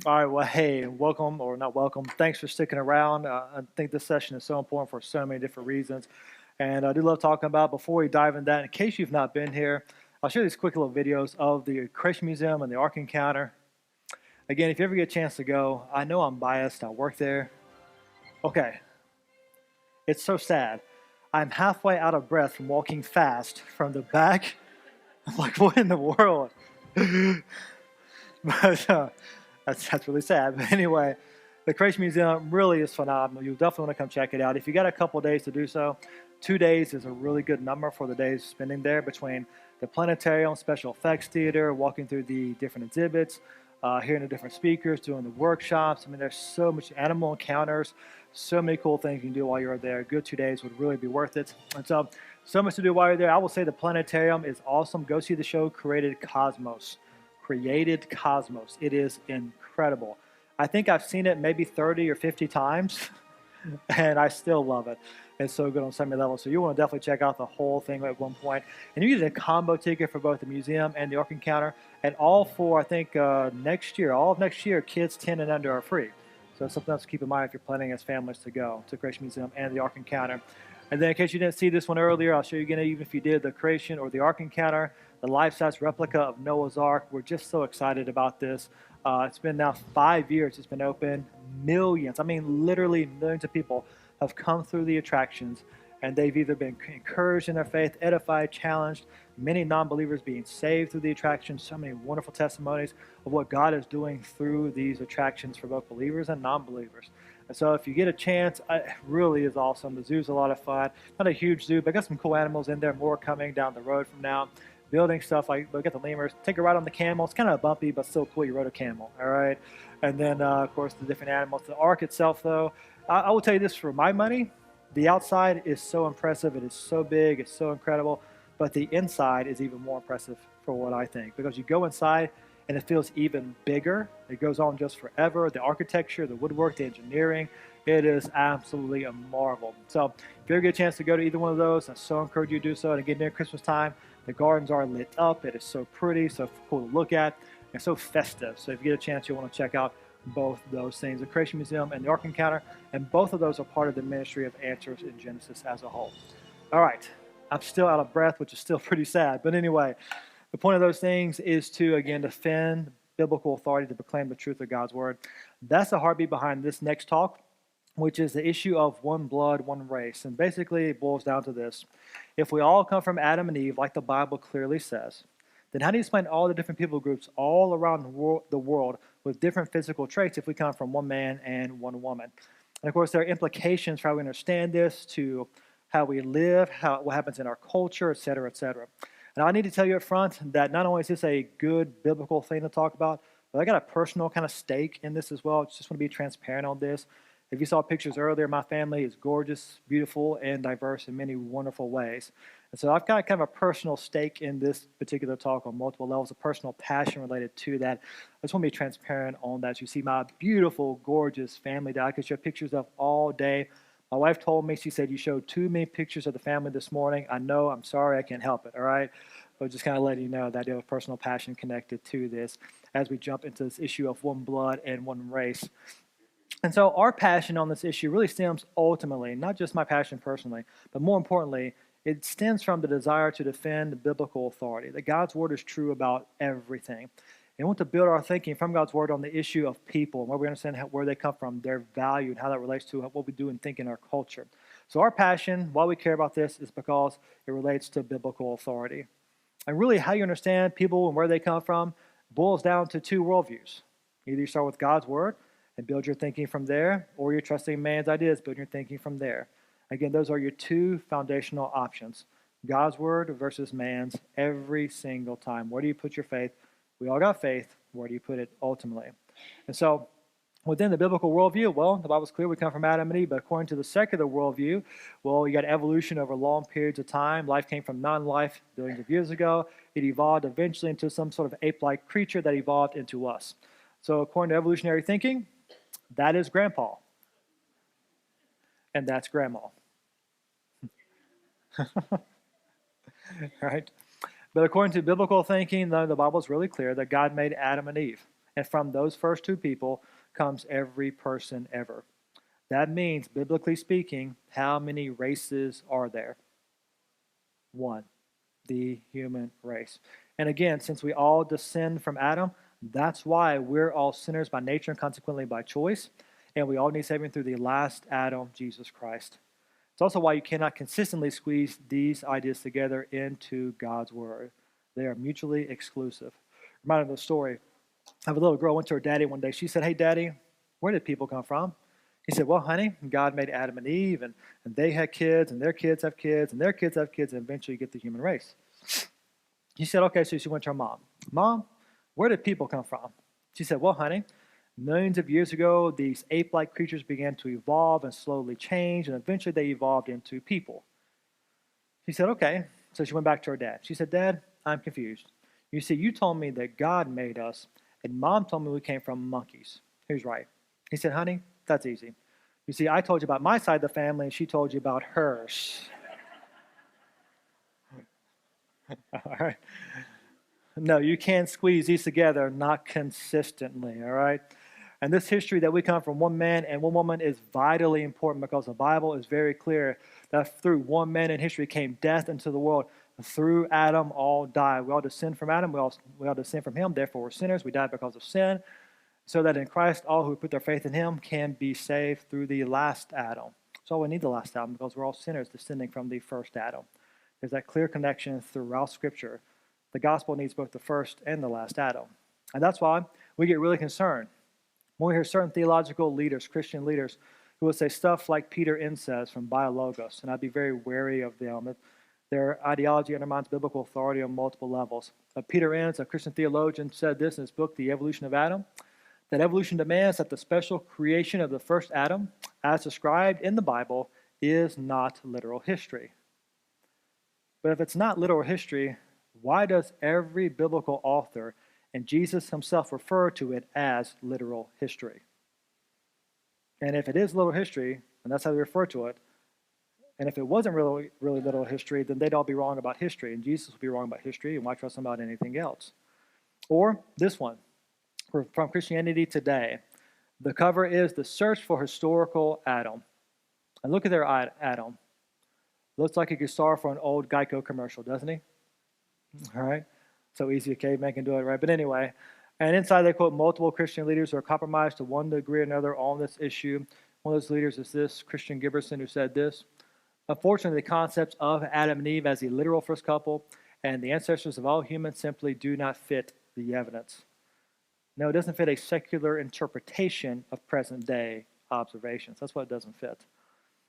All right, well, hey, welcome or not welcome. Thanks for sticking around. I think this session is so important for so many different reasons. And I do love talking about, before we dive into that, in case you've not been here, I'll show you these quick little videos of the Creation Museum and the Ark Encounter. Again, if you ever get a chance to go, I know I'm biased, I work there. Okay, it's so sad. I'm halfway out of breath from walking fast from the back. I'm like, what in the world? But that's really sad. But anyway, the Creation Museum really is phenomenal. You'll definitely want to come check it out. If you got a couple days to do so, 2 days is a really good number for the days spending there between the planetarium, special effects theater, walking through the different exhibits, hearing the different speakers, doing the workshops. I mean, there's so much animal encounters, so many cool things you can do while you're there. A good 2 days would really be worth it. And so much to do while you're there. I will say the planetarium is awesome. Go see the show Created Cosmos. It is incredible. I think I've seen it maybe 30 or 50 times, and I still love it. It's so good on so many levels. So you want to definitely check out the whole thing at one point. And you get a combo ticket for both the museum and the Ark Encounter, and all for, I think, next year, all of next year, kids 10 and under are free. So it's something else to keep in mind if you're planning as families to go to the Creation Museum and the Ark Encounter. And then in case you didn't see this one earlier, I'll show you again, even if you did the Creation or the Ark Encounter, the life-size replica of Noah's Ark. We're just so excited about this. It's been now 5 years it's been open. Millions, I mean literally millions of people have come through the attractions, and they've either been encouraged in their faith, edified, challenged, many non-believers being saved through the attractions. So many wonderful testimonies of what God is doing through these attractions for both believers and non-believers. And so if you get a chance, it really is awesome. The zoo's a lot of fun. Not a huge zoo, but got some cool animals in there, more coming down the road from now. Building stuff like, we got the lemurs, take a ride on the camel. It's kind of bumpy, but still cool. You rode a camel, all right? And then, of course, the different animals. The Ark itself, though, I will tell you this, for my money, the outside is so impressive. It is so big. It's so incredible. But the inside is even more impressive for what I think, because you go inside and it feels even bigger. It goes on just forever. The architecture, the woodwork, the engineering, it is absolutely a marvel. So if you ever get a chance to go to either one of those, I so encourage you to do so. And again, near Christmas time, the gardens are lit up. It is so pretty, so cool to look at, and so festive. So if you get a chance, you'll want to check out both those things, the Creation Museum and the Ark Encounter, and both of those are part of the ministry of Answers in Genesis as a whole. All right, I'm still out of breath, which is still pretty sad. But anyway, the point of those things is to, again, defend biblical authority, to proclaim the truth of God's word. That's the heartbeat behind this next talk, which is the issue of one blood, one race. And basically it boils down to this. If we all come from Adam and Eve, like the Bible clearly says, then how do you explain all the different people groups all around the world with different physical traits if we come from one man and one woman? And of course, there are implications for how we understand this, to how we live, what happens in our culture, et cetera, et cetera. And I need to tell you up front that not only is this a good biblical thing to talk about, but I got a personal kind of stake in this as well. I just want to be transparent on this. If you saw pictures earlier, my family is gorgeous, beautiful, and diverse in many wonderful ways. And so I've got kind of a personal stake in this particular talk on multiple levels, a personal passion related to that. I just want to be transparent on that. You see my beautiful, gorgeous family that I could show pictures of all day. My wife told me, she said, you showed too many pictures of the family this morning. I know, I'm sorry, I can't help it, all right? But just kind of letting you know that there was personal passion connected to this as we jump into this issue of one blood and one race. And so our passion on this issue really stems ultimately, not just my passion personally, but more importantly, it stems from the desire to defend biblical authority, that God's word is true about everything. And we want to build our thinking from God's word on the issue of people, and where we understand where they come from, their value, and how that relates to what we do and think in our culture. So our passion, why we care about this, is because it relates to biblical authority. And really how you understand people and where they come from boils down to two worldviews. Either you start with God's word and build your thinking from there, or you're trusting man's ideas, build your thinking from there. Again, those are your two foundational options. God's word versus man's every single time. Where do you put your faith? We all got faith. Where do you put it ultimately? And so within the biblical worldview, well, the Bible's clear we come from Adam and Eve, but according to the secular worldview, well, you got evolution over long periods of time. Life came from non-life billions of years ago. It evolved eventually into some sort of ape-like creature that evolved into us. So according to evolutionary thinking, that is grandpa. And that's grandma. Right? But according to biblical thinking, the Bible is really clear that God made Adam and Eve. And from those first two people comes every person ever. That means, biblically speaking, how many races are there? One, the human race. And again, since we all descend from Adam, that's why we're all sinners by nature and consequently by choice. And we all need saving through the last Adam, Jesus Christ. It's also why you cannot consistently squeeze these ideas together into God's word. They are mutually exclusive. Reminded of the story. I have a little girl went to her daddy one day. She said, "Hey, Daddy, where did people come from?" He said, "Well, honey, God made Adam and Eve, and they had kids, and their kids have kids, and their kids have kids, and eventually you get the human race." He said, "Okay," so she went to her mom. "Mom, where did people come from?" She said, "Well, honey, millions of years ago, these ape-like creatures began to evolve and slowly change, and eventually they evolved into people." She said, "Okay." So she went back to her dad. She said, "Dad, I'm confused. You see, you told me that God made us, and Mom told me we came from monkeys. Who's right?" He said, "Honey, that's easy. You see, I told you about my side of the family, and she told you about hers." All right. No, you can't squeeze these together, not consistently, all right? And this history that we come from one man and one woman is vitally important because the Bible is very clear that through one man in history came death into the world. Through Adam, all died. We all descend from Adam. We all descend from him. Therefore, we're sinners. We died because of sin. So that in Christ, all who put their faith in him can be saved through the last Adam. So we need the last Adam because we're all sinners descending from the first Adam. There's that clear connection throughout Scripture. The gospel needs both the first and the last Adam. And that's why we get really concerned when we hear certain theological leaders, Christian leaders, who will say stuff like Peter N. says from Biologos, and I'd be very wary of them. Their ideology undermines biblical authority on multiple levels. Peter N., a Christian theologian, said this in his book, The Evolution of Adam, that evolution demands that the special creation of the first Adam, as described in the Bible, is not literal history. But if it's not literal history, why does every biblical author and Jesus himself refer to it as literal history? And if it is literal history, and that's how they refer to it, and if it wasn't really literal history, then they'd all be wrong about history, and Jesus would be wrong about history, and why trust him about anything else? Or this one, from Christianity Today. The cover is The Search for Historical Adam. And look at their Adam. Looks like he could star for an old Geico commercial, doesn't he? All right. So easy a caveman can do it, right? But anyway, and inside they quote multiple Christian leaders who are compromised to one degree or another on this issue. One of those leaders is this Christian Giberson, who said this: "Unfortunately, the concepts of Adam and Eve as the literal first couple and the ancestors of all humans simply do not fit the evidence. No, it doesn't fit a secular interpretation of present-day observations. That's what it doesn't fit."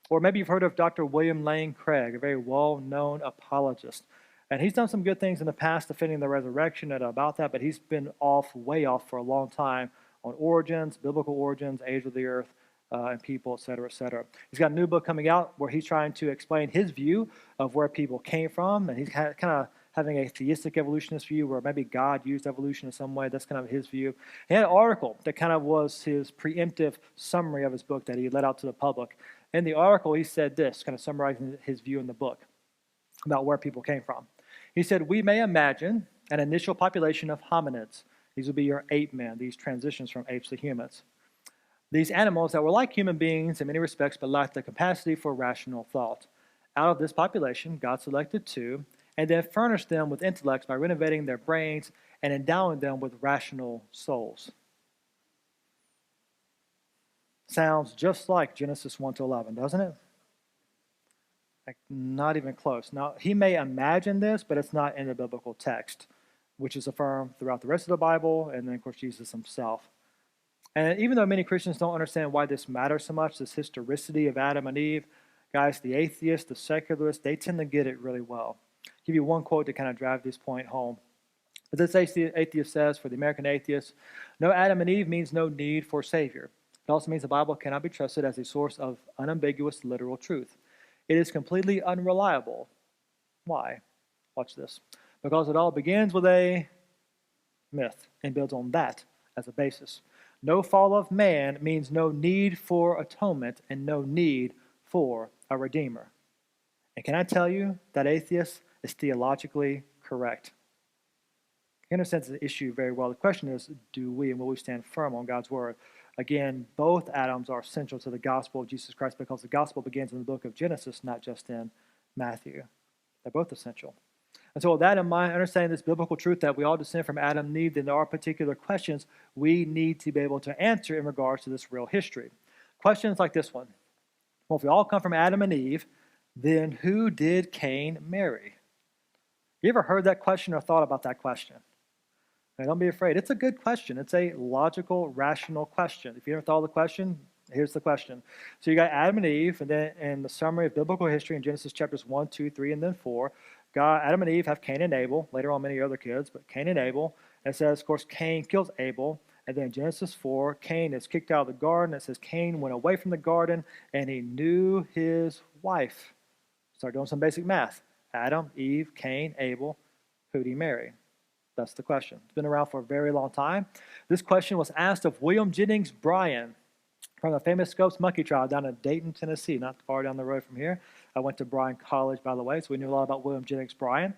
Or maybe you've heard of Dr. William Lane Craig, a very well-known apologist. And he's done some good things in the past defending the resurrection and about that, but he's been way off for a long time on origins, biblical origins, age of the earth, and people, et cetera, et cetera. He's got a new book coming out where he's trying to explain his view of where people came from, and he's kind of having a theistic evolutionist view where maybe God used evolution in some way. That's kind of his view. He had an article that kind of was his preemptive summary of his book that he let out to the public. In the article, he said this, kind of summarizing his view in the book about where people came from. He said, "We may imagine an initial population of hominids." These would be your ape men, these transitions from apes to humans. "These animals that were like human beings in many respects but lacked the capacity for rational thought. Out of this population, God selected two and then furnished them with intellects by renovating their brains and endowing them with rational souls." Sounds just like Genesis 1-11, doesn't it? Like, not even close. Now, he may imagine this, but it's not in the biblical text, which is affirmed throughout the rest of the Bible, and then, of course, Jesus himself. And even though many Christians don't understand why this matters so much, this historicity of Adam and Eve, guys, the atheists, the secularists, they tend to get it really well. I'll give you one quote to kind of drive this point home. But this atheist says, for the American atheist, "No Adam and Eve means no need for Savior. It also means the Bible cannot be trusted as a source of unambiguous literal truth. It is completely unreliable." Why? Watch this. Because it all begins with a myth and builds on that as a basis. No fall of man means no need for atonement and no need for a redeemer. And can I tell you that atheist is theologically correct? He understands the issue very well. The question is, do we and will we stand firm on God's word? Again, both Adams are essential to the gospel of Jesus Christ because the gospel begins in the book of Genesis, not just in Matthew. They're both essential. And so with that in mind, understanding this biblical truth that we all descend from Adam and Eve, then there are particular questions we need to be able to answer in regards to this real history. Questions like this one. Well, if we all come from Adam and Eve, then who did Cain marry? You ever heard that question or thought about that question? Now, don't be afraid. It's a good question. It's a logical, rational question. If you never thought of the question, here's the question. So you got Adam and Eve, and then in the summary of biblical history in Genesis chapters 1, 2, 3, and then 4, Adam and Eve have Cain and Abel, later on many other kids, but Cain and Abel. And it says, of course, Cain kills Abel. And then in Genesis 4, Cain is kicked out of the garden. It says Cain went away from the garden, and he knew his wife. Start doing some basic math. Adam, Eve, Cain, Abel. Who did he marry? That's the question. It's been around for a very long time. This question was asked of William Jennings Bryan from the famous Scopes monkey trial down in Dayton, Tennessee, not far down the road from here. I went to Bryan College, by the way, so we knew a lot about William Jennings Bryan.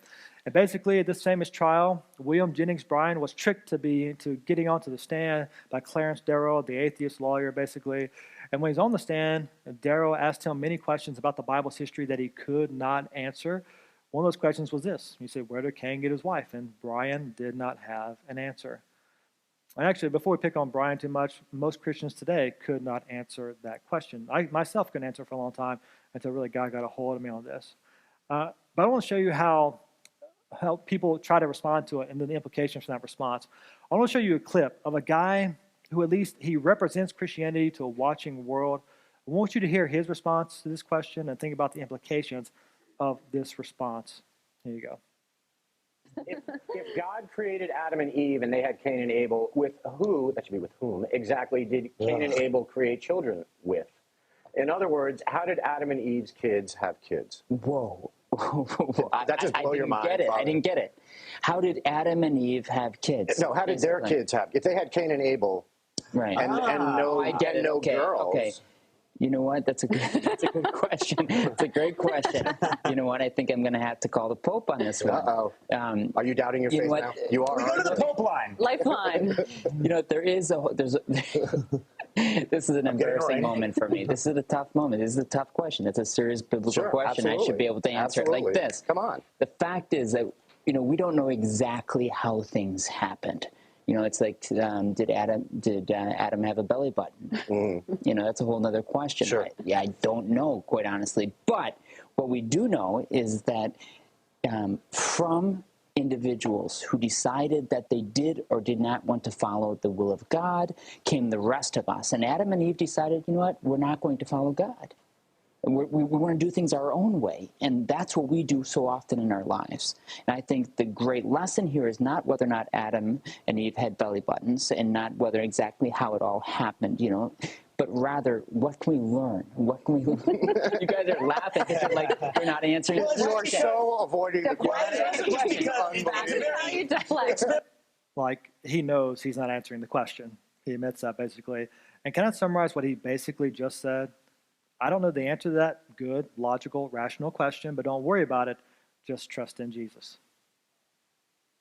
And basically, at this famous trial, William Jennings Bryan was tricked into getting onto the stand by Clarence Darrow, the atheist lawyer, basically. And when he's on the stand, Darrow asked him many questions about the Bible's history that he could not answer. One of those questions was this. He said, where did Cain get his wife? And Bryan did not have an answer. And actually, before we pick on Bryan too much, most Christians today could not answer that question. I myself couldn't answer for a long time until really God got a hold of me on this. But I want to show you how people try to respond to it and then the implications from that response. I want to show you a clip of a guy who at least he represents Christianity to a watching world. I want you to hear his response to this question and think about the implications of this response. Here you go. If God created Adam and Eve and they had Cain and Abel, with who, that should be with whom, exactly did Cain and Abel create children with? In other words, how did Adam and Eve's kids have kids? Whoa. That just blew your mind. I didn't get it. How did Adam and Eve have kids? No, how did their kids have? If they had Cain and Abel, right? And no girls. Okay. You know what? That's a good question. It's a great question. You know what? I think I'm going to have to call the Pope on this one. Uh-oh. Are you doubting your faith now? You are. We go to the Pope line. Lifeline. You know, there's this is an embarrassing moment for me. This is a tough moment. This is a tough question. It's a serious biblical question. Absolutely. I should be able to answer it like this. Come on. The fact is that, we don't know exactly how things happened. It's like, did Adam have a belly button? That's a whole other question. Sure. I don't know, quite honestly. But what we do know is that from individuals who decided that they did or did not want to follow the will of God came the rest of us. And Adam and Eve decided, you know what, we're not going to follow God. We want to do things our own way, and that's what we do so often in our lives. And I think the great lesson here is not whether or not Adam and Eve had belly buttons, and not whether exactly how it all happened, but rather, what can we learn? What can we learn? You guys are laughing because you're not answering the question. You're so avoiding the question. Like, he knows he's not answering the question. He admits that, basically. And can I summarize what he basically just said? I don't know the answer to that good, logical, rational question, but don't worry about it. Just trust in Jesus.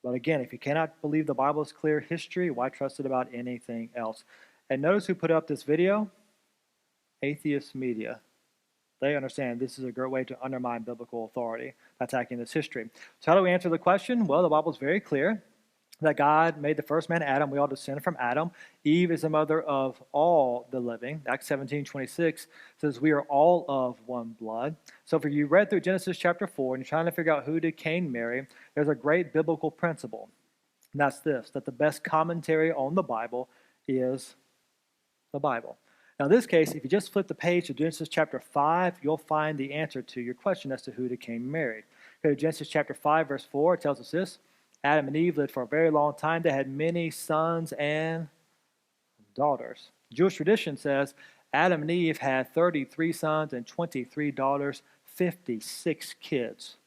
But again, if you cannot believe the Bible is clear history, why trust it about anything else? And notice who put up this video? Atheist media. They understand this is a great way to undermine biblical authority by attacking this history. So how do we answer the question? Well, the Bible is very clear that God made the first man Adam. We all descend from Adam. Eve is the mother of all the living. Acts 17:26 says we are all of one blood. So if you read through Genesis chapter 4 and you're trying to figure out who did Cain marry, there's a great biblical principle. And that's this, that the best commentary on the Bible is the Bible. Now in this case, if you just flip the page to Genesis chapter 5, you'll find the answer to your question as to who did Cain marry. Go to Genesis chapter 5, verse 4, it tells us this. Adam and Eve lived for a very long time. They had many sons and daughters. Jewish tradition says Adam and Eve had 33 sons and 23 daughters, 56 kids.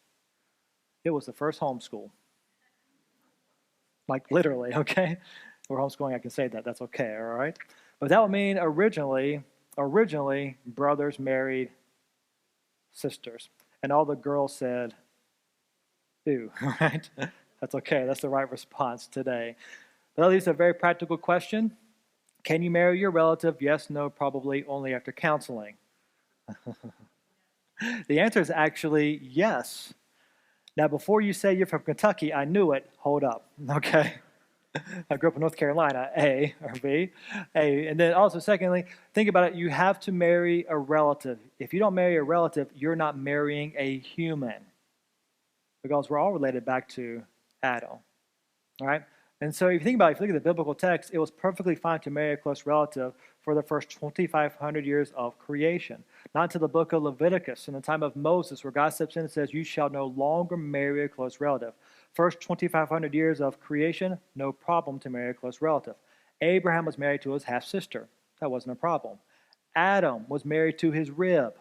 It was the first homeschool. Like literally, okay? We're homeschooling, I can say that. That's okay, all right? But that would mean originally, brothers married sisters. And all the girls said, ew, right? That's okay. That's the right response today. But that leaves a very practical question. Can you marry your relative? Yes, no, probably, only after counseling. The answer is actually yes. Now, before you say you're from Kentucky, I knew it. Hold up, okay? I grew up in North Carolina, A, or B. A. And then also, secondly, think about it. You have to marry a relative. If you don't marry a relative, you're not marrying a human, because we're all related back to Adam, all right? And so if you think about it, if you look at the biblical text, it was perfectly fine to marry a close relative for the first 2,500 years of creation. Not until the book of Leviticus, in the time of Moses, where God steps in and says, you shall no longer marry a close relative. First 2,500 years of creation, no problem to marry a close relative. Abraham was married to his half-sister. That wasn't a problem. Adam was married to his rib.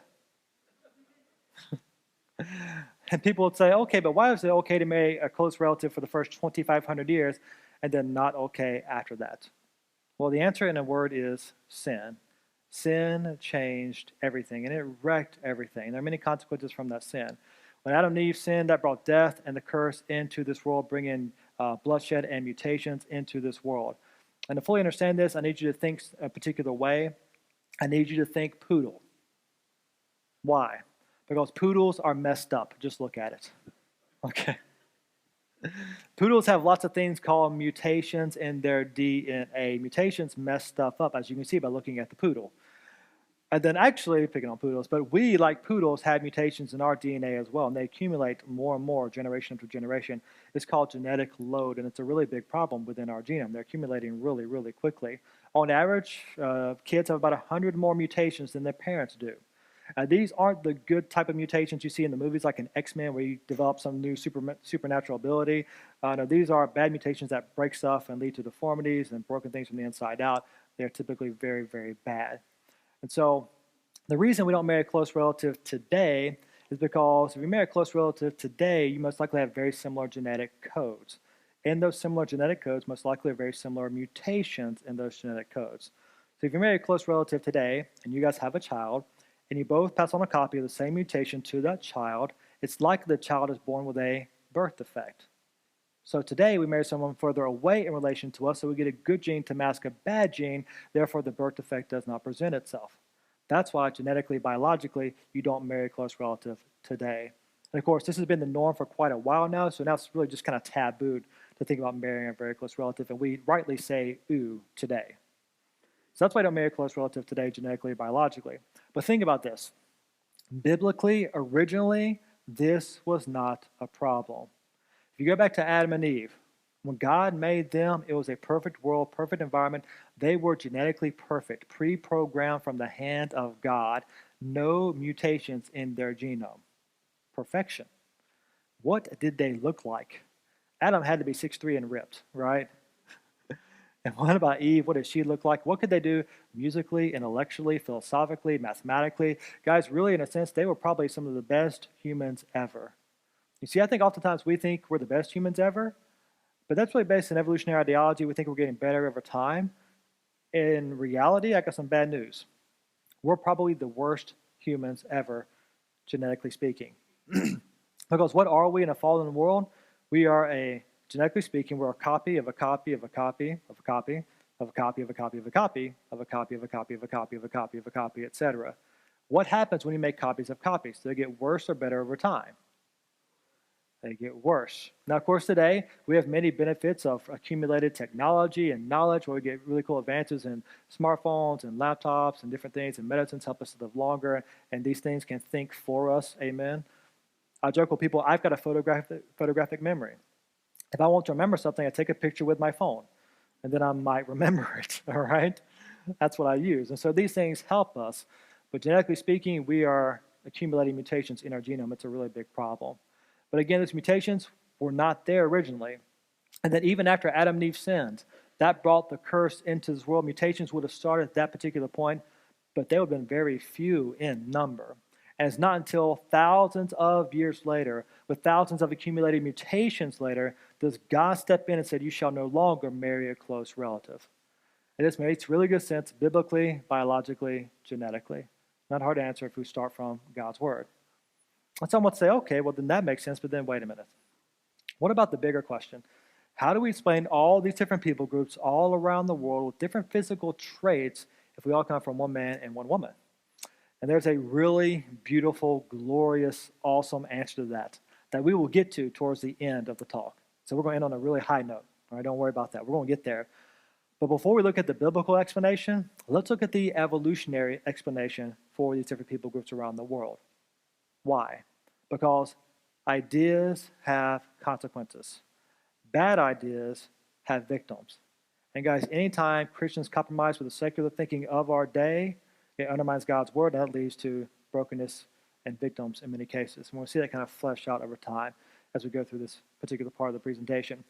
And people would say, okay, but why is it okay to marry a close relative for the first 2,500 years and then not okay after that? Well, the answer in a word is sin. Sin changed everything, and it wrecked everything. There are many consequences from that sin. When Adam and Eve sinned, that brought death and the curse into this world, bringing bloodshed and mutations into this world. And to fully understand this, I need you to think a particular way. I need you to think poodle. Why? Because poodles are messed up. Just look at it. Okay. Poodles have lots of things called mutations in their DNA. Mutations mess stuff up, as you can see by looking at the poodle. And then actually, picking on poodles, but we, like poodles, have mutations in our DNA as well, and they accumulate more and more generation after generation. It's called genetic load, and it's a really big problem within our genome. They're accumulating really, really quickly. On average, kids have about 100 more mutations than their parents do. These aren't the good type of mutations you see in the movies, like in X-Men, where you develop some new supernatural ability. No, these are bad mutations that break stuff and lead to deformities and broken things from the inside out. They're typically very, very bad. And so the reason we don't marry a close relative today is because if you marry a close relative today, you most likely have very similar genetic codes. In those similar genetic codes, most likely are very similar mutations in those genetic codes. So if you marry a close relative today, and you guys have a child, and you both pass on a copy of the same mutation to that child, it's likely the child is born with a birth defect. So today we marry someone further away in relation to us, so we get a good gene to mask a bad gene, therefore the birth defect does not present itself. That's why genetically, biologically, you don't marry a close relative today. And of course, this has been the norm for quite a while now, so now it's really just kind of tabooed to think about marrying a very close relative, and we rightly say, ooh, today. So that's why I don't marry a close relative today, genetically, biologically. But think about this. Biblically, originally, this was not a problem. If you go back to Adam and Eve, when God made them, it was a perfect world, perfect environment. They were genetically perfect, pre-programmed from the hand of God. No mutations in their genome. Perfection. What did they look like? Adam had to be 6'3" and ripped, right? And what about Eve? What did she look like? What could they do musically, intellectually, philosophically, mathematically? Guys, really, in a sense, they were probably some of the best humans ever. You see, I think oftentimes we think we're the best humans ever, but that's really based on evolutionary ideology. We think we're getting better over time. In reality, I got some bad news. We're probably the worst humans ever, genetically speaking. Because what are we in a fallen world? We are genetically speaking, we're a copy of a copy of a copy of a copy of a copy of a copy of a copy of a copy of a copy of a copy of a copy of a copy, etc. What happens when you make copies of copies? Do they get worse or better over time? They get worse. Now, of course, today we have many benefits of accumulated technology and knowledge, where we get really cool advances in smartphones and laptops and different things, and medicines help us to live longer, and these things can think for us. Amen. I joke with people, I've got a photographic memory. If I want to remember something, I take a picture with my phone, and then I might remember it, all right? That's what I use. And so these things help us, but genetically speaking, we are accumulating mutations in our genome. It's a really big problem. But again, these mutations were not there originally. And then even after Adam and Eve sinned, that brought the curse into this world. Mutations would have started at that particular point, but they would have been very few in number. And it's not until thousands of years later, with thousands of accumulated mutations later, does God step in and say, you shall no longer marry a close relative. And this makes really good sense biblically, biologically, genetically. Not hard to answer if we start from God's word. And some would say, okay, well then that makes sense, but then wait a minute. What about the bigger question? How do we explain all these different people groups all around the world with different physical traits if we all come from one man and one woman? And there's a really beautiful, glorious, awesome answer to that we will get to towards the end of the talk. So we're going to end on a really high note. All right, don't worry about that. We're going to get there. But before we look at the biblical explanation, let's look at the evolutionary explanation for these different people groups around the world. Why? Because ideas have consequences. Bad ideas have victims. And guys, anytime Christians compromise with the secular thinking of our day, it undermines God's word, and that leads to brokenness and victims in many cases. And we'll see that kind of flesh out over time as we go through this particular part of the presentation.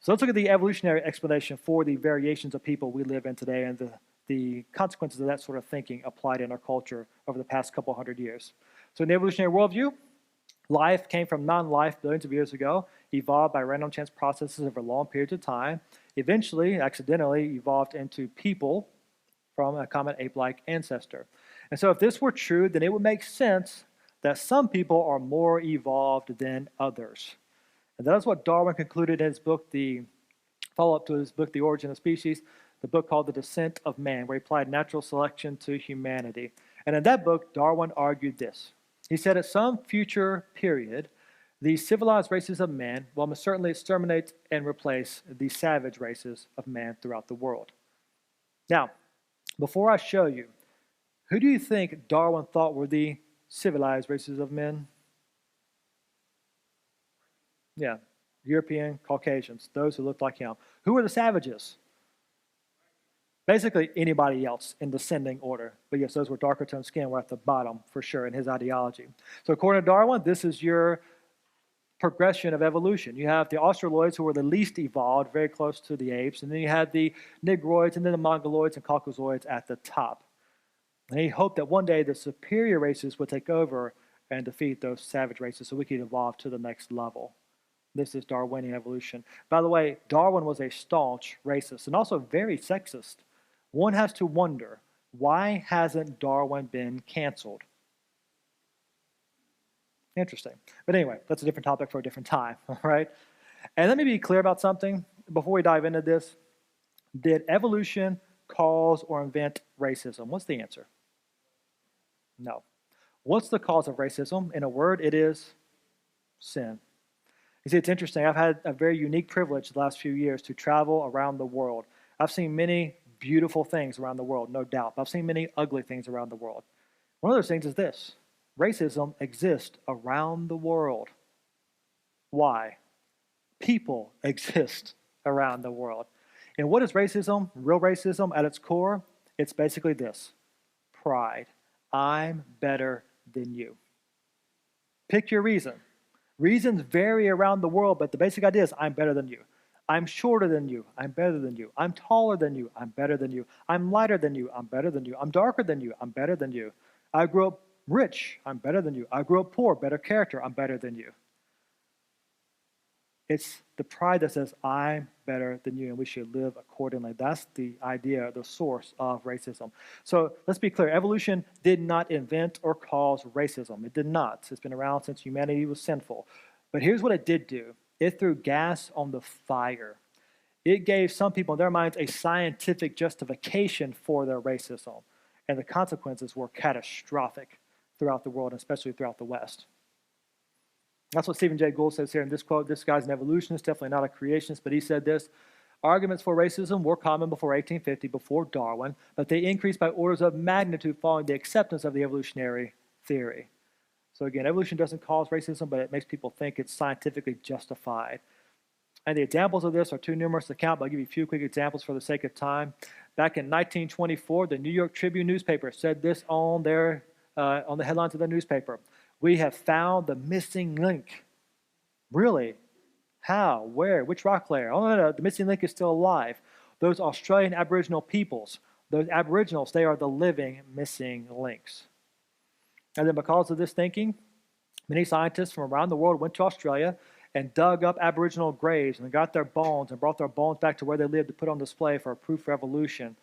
So let's look at the evolutionary explanation for the variations of people we live in today and the consequences of that sort of thinking applied in our culture over the past couple hundred years. So in the evolutionary worldview, life came from non-life billions of years ago, evolved by random chance processes over long periods of time, eventually, accidentally, evolved into people from a common ape-like ancestor. And so if this were true, then it would make sense that some people are more evolved than others. And that's what Darwin concluded in his book, the follow-up to his book, The Origin of Species, the book called The Descent of Man, where he applied natural selection to humanity. And in that book, Darwin argued this. He said, at some future period, the civilized races of man will most certainly exterminate and replace the savage races of man throughout the world. Now, before I show you, who do you think Darwin thought were the civilized races of men? Yeah, European Caucasians, those who looked like him. Who were the savages? Basically anybody else in descending order. But yes, those were darker toned skin were at the bottom for sure in his ideology. So according to Darwin, this is your progression of evolution. You have the Australoids, who were the least evolved, very close to the apes, and then you had the Negroids and then the Mongoloids and Caucasoids at the top. And he hoped that one day the superior races would take over and defeat those savage races so we could evolve to the next level. This is Darwinian evolution. By the way, Darwin was a staunch racist and also very sexist. One has to wonder, why hasn't Darwin been canceled? Interesting. But anyway, that's a different topic for a different time, all right? And let me be clear about something before we dive into this. Did evolution cause or invent racism? What's the answer? No. What's the cause of racism? In a word, it is sin. You see, it's interesting. I've had a very unique privilege the last few years to travel around the world. I've seen many beautiful things around the world, no doubt. But I've seen many ugly things around the world. One of those things is this. Racism exists around the world. Why? People exist around the world. And what is racism? Real racism at its core? It's basically this. Pride. I'm better than you. Pick your reason. Reasons vary around the world, but the basic idea is I'm better than you. I'm shorter than you. I'm better than you. I'm taller than you. I'm better than you. I'm lighter than you. I'm better than you. I'm darker than you. I'm better than you. I grew up rich. I'm better than you. I grew up poor. Better character. I'm better than you. It's the pride that says, I'm better than you, and we should live accordingly. That's the idea, the source of racism. So let's be clear. Evolution did not invent or cause racism. It did not. It's been around since humanity was sinful. But here's what it did do. It threw gas on the fire. It gave some people in their minds a scientific justification for their racism, and the consequences were catastrophic throughout the world, especially throughout the West. That's what Stephen Jay Gould says here in this quote. This guy's an evolutionist, definitely not a creationist, but he said this. Arguments for racism were common before 1850, before Darwin, but they increased by orders of magnitude following the acceptance of the evolutionary theory. So again, evolution doesn't cause racism, but it makes people think it's scientifically justified. And the examples of this are too numerous to count, but I'll give you a few quick examples for the sake of time. Back in 1924, the New York Tribune newspaper said this on the headlines of their newspaper. We have found the missing link. Really? How? Where? Which rock layer? Oh, no, the missing link is still alive. Those Australian Aboriginal peoples, those Aboriginals, they are the living missing links. And then because of this thinking, many scientists from around the world went to Australia and dug up Aboriginal graves and got their bones and brought their bones back to where they lived to put on display for a proof of evolution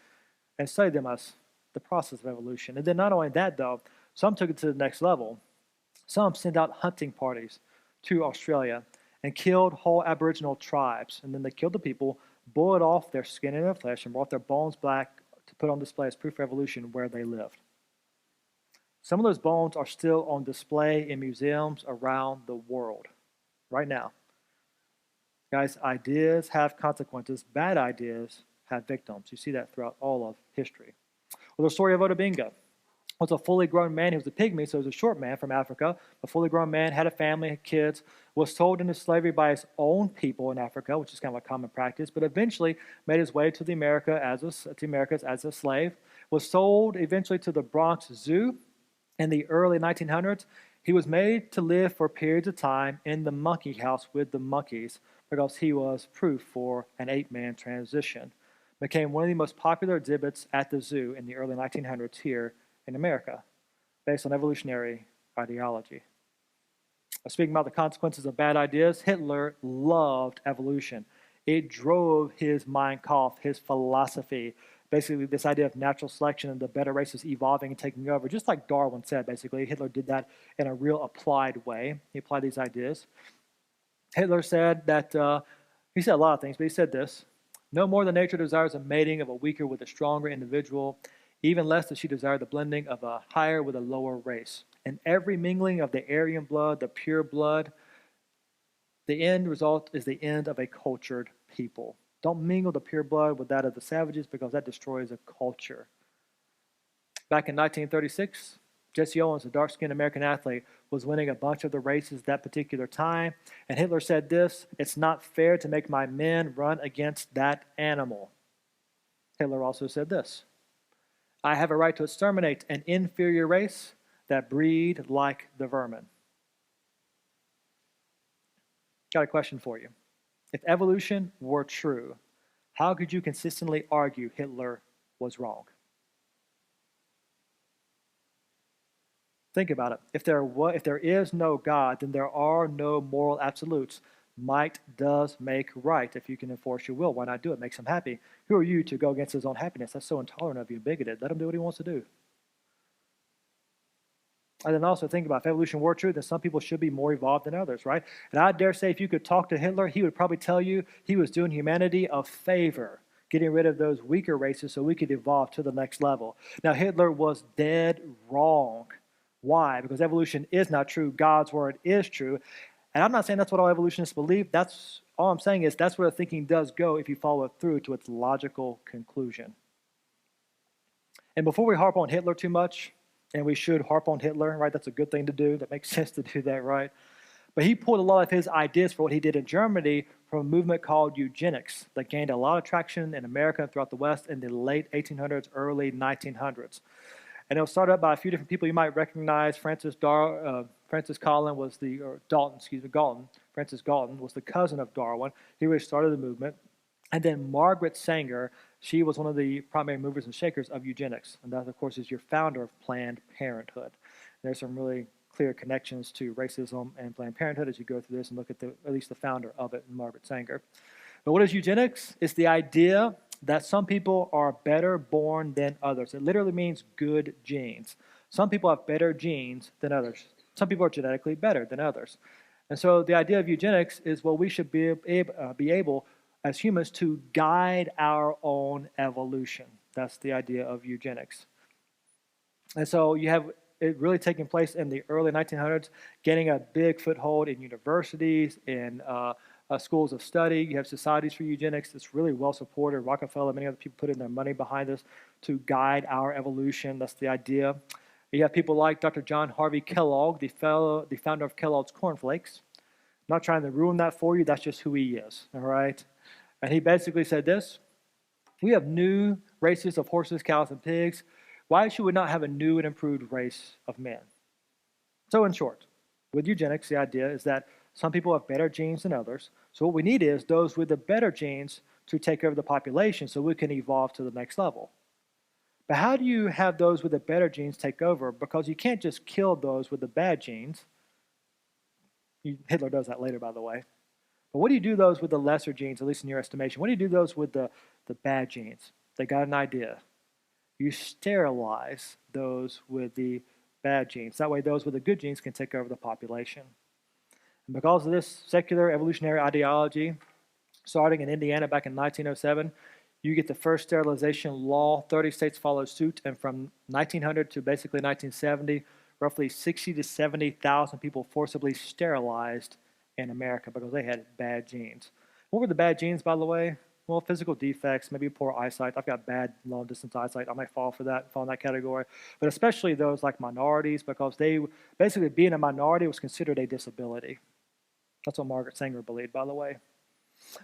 and studied them as the process of evolution. And then not only that, though, some took it to the next level. Some sent out hunting parties to Australia, and killed whole Aboriginal tribes. And then they killed the people, boiled off their skin and their flesh, and brought their bones back to put on display as proof of evolution where they lived. Some of those bones are still on display in museums around the world right now. Guys, ideas have consequences. Bad ideas have victims. You see that throughout all of history. Well, the story of Odabinga was a fully grown man. He was a pygmy, so he was a short man from Africa. A fully grown man, had a family, had kids, was sold into slavery by his own people in Africa, which is kind of a common practice, but eventually made his way to the Americas as a slave, was sold eventually to the Bronx Zoo in the early 1900s. He was made to live for periods of time in the monkey house with the monkeys because he was proof for an ape-man transition. Became one of the most popular exhibits at the zoo in the early 1900s here in America, based on evolutionary ideology. Speaking about the consequences of bad ideas, Hitler loved evolution. It drove his Mein Kampf, his philosophy, basically this idea of natural selection and the better races evolving and taking over. Just like Darwin said, basically, Hitler did that in a real applied way. He applied these ideas. Hitler said that, he said a lot of things, but he said this: no more than nature desires a mating of a weaker with a stronger individual, even less does she desire the blending of a higher with a lower race. In every mingling of the Aryan blood, the pure blood, the end result is the end of a cultured people. Don't mingle the pure blood with that of the savages because that destroys a culture. Back in 1936, Jesse Owens, a dark-skinned American athlete, was winning a bunch of the races that particular time. And Hitler said this: it's not fair to make my men run against that animal. Hitler also said this: I have a right to exterminate an inferior race that breed like the vermin. Got a question for you. If evolution were true, how could you consistently argue Hitler was wrong? Think about it. If there is no God, then there are no moral absolutes. Might does make right. If you can enforce your will, why not do it? Makes him happy. Who are you to go against his own happiness? That's so intolerant of you, bigoted. Let him do what he wants to do. And then also think about, if evolution were true, then some people should be more evolved than others, right? And I dare say if you could talk to Hitler, he would probably tell you he was doing humanity a favor, getting rid of those weaker races so we could evolve to the next level. Now, Hitler was dead wrong. Why? Because evolution is not true. God's word is true. And I'm not saying that's what all evolutionists believe. That's all I'm saying is that's where the thinking does go if you follow it through to its logical conclusion. And before we harp on Hitler too much, and we should harp on Hitler, right? That's a good thing to do. That makes sense to do that, right? But he pulled a lot of his ideas for what he did in Germany from a movement called eugenics that gained a lot of traction in America and throughout the West in the late 1800s, early 1900s. And it was started up by a few different people you might recognize. Francis Galton was the cousin of Darwin. He really started the movement. And then Margaret Sanger, she was one of the primary movers and shakers of eugenics. And that, of course, is your founder of Planned Parenthood. There's some really clear connections to racism and Planned Parenthood as you go through this and look at at least the founder of it, Margaret Sanger. But what is eugenics? It's the idea that some people are better born than others. It literally means good genes. Some people have better genes than others. Some people are genetically better than others. And so the idea of eugenics is, well, we should be able as humans to guide our own evolution. That's the idea of eugenics. And so you have it really taking place in the early 1900s, getting a big foothold in universities, in schools of study. You have societies for eugenics that's really well supported. Rockefeller, many other people put in their money behind this to guide our evolution. That's the idea. You have people like Dr. John Harvey Kellogg, the founder of Kellogg's Corn Flakes. I'm not trying to ruin that for you. That's just who he is, all right? And he basically said this: we have new races of horses, cows, and pigs. Why should we not have a new and improved race of men? So in short, with eugenics, the idea is that some people have better genes than others. So what we need is those with the better genes to take over the population so we can evolve to the next level. But how do you have those with the better genes take over? Because you can't just kill those with the bad genes. Hitler does that later, by the way. But what do you do those with the lesser genes, at least in your estimation? What do you do those with the bad genes? They got an idea. You sterilize those with the bad genes. That way those with the good genes can take over the population. And because of this secular evolutionary ideology, starting in Indiana back in 1907, you get the first sterilization law. 30 states followed suit, and from 1900 to basically 1970, roughly 60 to 70,000 people forcibly sterilized in America because they had bad genes. What were the bad genes, by the way? Well, physical defects, maybe poor eyesight. I've got bad long-distance eyesight. I might fall in that category. But especially those like minorities, because they basically being a minority was considered a disability. That's what Margaret Sanger believed, by the way.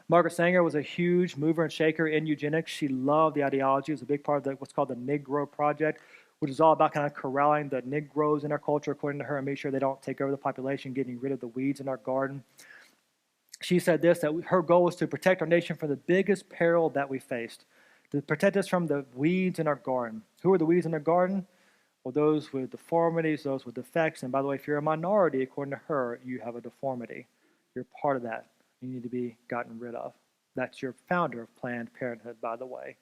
Margaret Sanger was a huge mover and shaker in eugenics. She loved the ideology. It was a big part of what's called the Negro Project, which is all about kind of corralling the Negroes in our culture, according to her, and make sure they don't take over the population, getting rid of the weeds in our garden. She said this, that her goal was to protect our nation from the biggest peril that we faced, to protect us from the weeds in our garden. Who are the weeds in our garden? Well, those with deformities, those with defects. And by the way, if you're a minority, according to her, you have a deformity. You're part of that. You need to be gotten rid of. That's your founder of Planned Parenthood, by the way.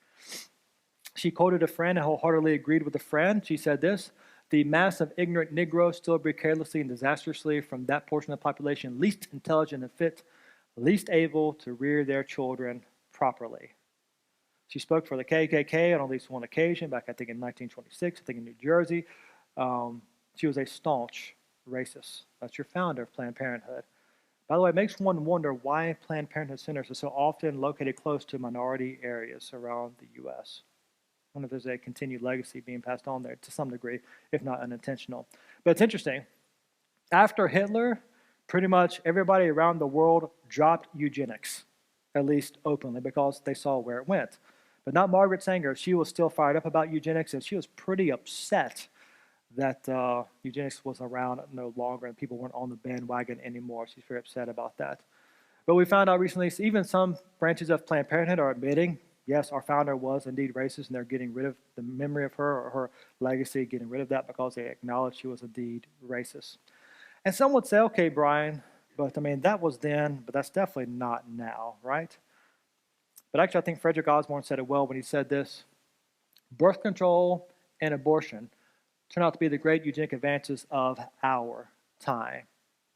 She quoted a friend and wholeheartedly agreed with a friend. She said this, the mass of ignorant Negroes still breed carelessly and disastrously from that portion of the population least intelligent and fit, least able to rear their children properly. She spoke for the KKK on at least one occasion, back I think in 1926, I think in New Jersey. She was a staunch racist. That's your founder of Planned Parenthood. By the way, it makes one wonder why Planned Parenthood centers are so often located close to minority areas around the U.S. I wonder if there's a continued legacy being passed on there to some degree, if not unintentional. But it's interesting. After Hitler, pretty much everybody around the world dropped eugenics, at least openly, because they saw where it went. But not Margaret Sanger. She was still fired up about eugenics, and she was pretty upset that eugenics was around no longer and people weren't on the bandwagon anymore. She's very upset about that. But we found out recently, even some branches of Planned Parenthood are admitting, yes, our founder was indeed racist, and they're getting rid of the memory of her or her legacy, getting rid of that because they acknowledge she was indeed racist. And some would say, okay, Brian, but I mean, that was then, but that's definitely not now, right? But actually, I think Frederick Osborne said it well when he said this, birth control and abortion turn out to be the great eugenic advances of our time.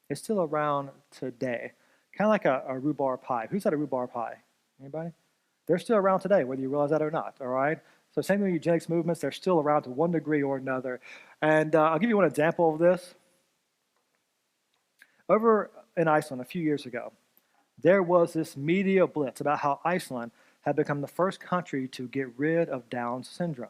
It's still around today. Kind of like a rhubarb pie. Who's had a rhubarb pie? Anybody? They're still around today, whether you realize that or not, all right? So same with eugenics movements, they're still around to one degree or another. And I'll give you one example of this. Over in Iceland a few years ago, there was this media blitz about how Iceland had become the first country to get rid of Down syndrome.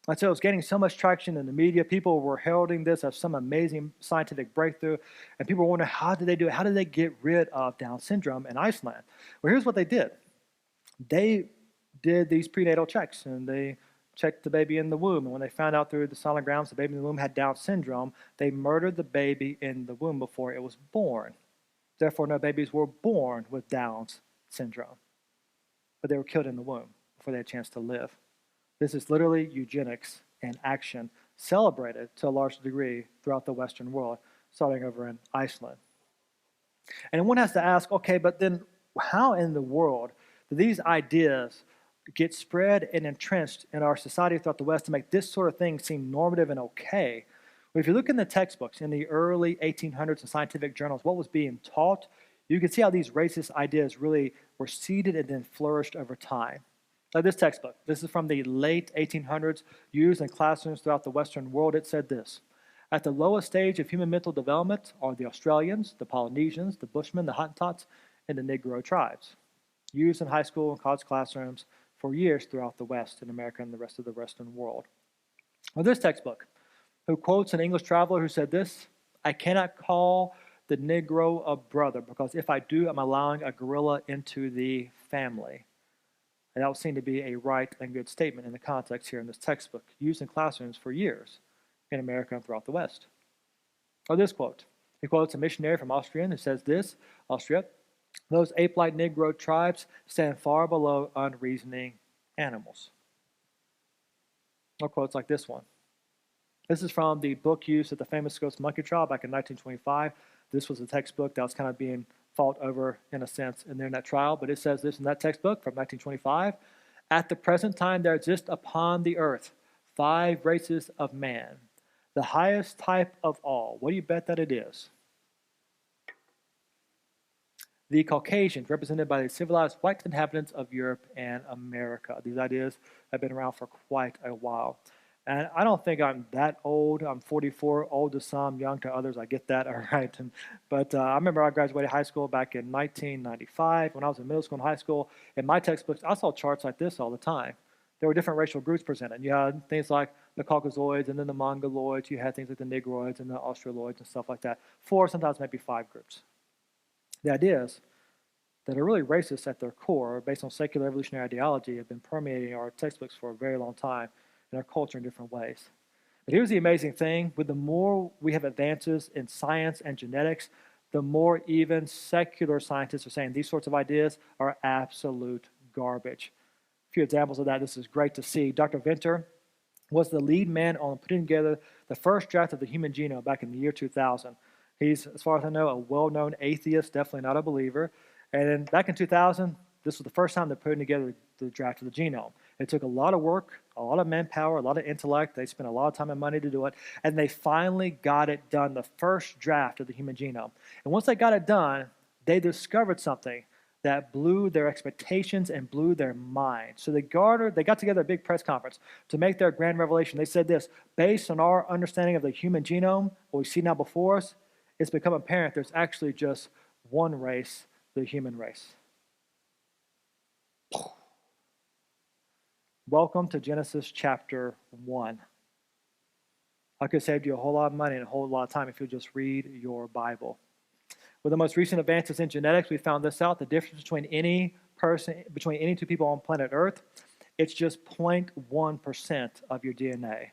And so it was gaining so much traction in the media. People were heralding this as some amazing scientific breakthrough. And people were wondering, how did they do it? How did they get rid of Down syndrome in Iceland? Well, here's what they did. They did these prenatal checks, and they checked the baby in the womb. And when they found out through the sonograms the baby in the womb had Down syndrome, they murdered the baby in the womb before it was born. Therefore, no babies were born with Down syndrome. But they were killed in the womb before they had a chance to live. This is literally eugenics in action, celebrated to a large degree throughout the Western world, starting over in Iceland. And one has to ask, okay, but then how in the world do these ideas get spread and entrenched in our society throughout the West to make this sort of thing seem normative and okay? Well, if you look in the textbooks in the early 1800s and scientific journals, what was being taught, you can see how these racist ideas really were seeded and then flourished over time. Like this textbook, this is from the late 1800s, used in classrooms throughout the Western world. It said this, at the lowest stage of human mental development are the Australians, the Polynesians, the Bushmen, the Hottentots, and the Negro tribes. Used in high school and college classrooms for years throughout the West, in America and the rest of the Western world. Well, this textbook, who quotes an English traveler who said this, I cannot call the Negro a brother because if I do, I'm allowing a gorilla into the family. And that would seem to be a right and good statement in the context here in this textbook, used in classrooms for years in America and throughout the West. Or this quote. He quotes a missionary from Austria who says this, Austria, those ape-like Negro tribes stand far below unreasoning animals. Or quotes like this one. This is from the book used at the famous Ghost Monkey trial back in 1925. This was a textbook that was kind of being fought over, in a sense, in that trial. But it says this in that textbook from 1925. At the present time, there exist upon the earth 5 races of man, the highest type of all. What do you bet that it is? The Caucasians, represented by the civilized white inhabitants of Europe and America. These ideas have been around for quite a while. And I don't think I'm that old. I'm 44, old to some, young to others. I get that, all right. But I remember I graduated high school back in 1995. When I was in middle school and high school, in my textbooks, I saw charts like this all the time. There were different racial groups presented. You had things like the Caucasoids and then the Mongoloids. You had things like the Negroids and the Australoids and stuff like that. 4, sometimes maybe 5 groups. The ideas that are really racist at their core, based on secular evolutionary ideology, have been permeating our textbooks for a very long time in our culture in different ways. But here's the amazing thing. With the more we have advances in science and genetics, the more even secular scientists are saying these sorts of ideas are absolute garbage. A few examples of that. This is great to see. Dr. Venter was the lead man on putting together the first draft of the human genome back in the year 2000. He's, as far as I know, a well-known atheist, definitely not a believer. And then back in 2000, this was the first time they're putting together the draft of the genome. It took a lot of work, a lot of manpower, a lot of intellect. They spent a lot of time and money to do it. And they finally got it done, the first draft of the human genome. And once they got it done, they discovered something that blew their expectations and blew their mind. So they got together a big press conference to make their grand revelation. They said this: based on our understanding of the human genome, what we see now before us, it's become apparent there's actually just one race, the human race. Welcome to Genesis chapter 1. I could save you a whole lot of money and a whole lot of time if you just read your Bible. With the most recent advances in genetics, we found this out: the difference between any two people on planet Earth, it's just 0.1% of your DNA.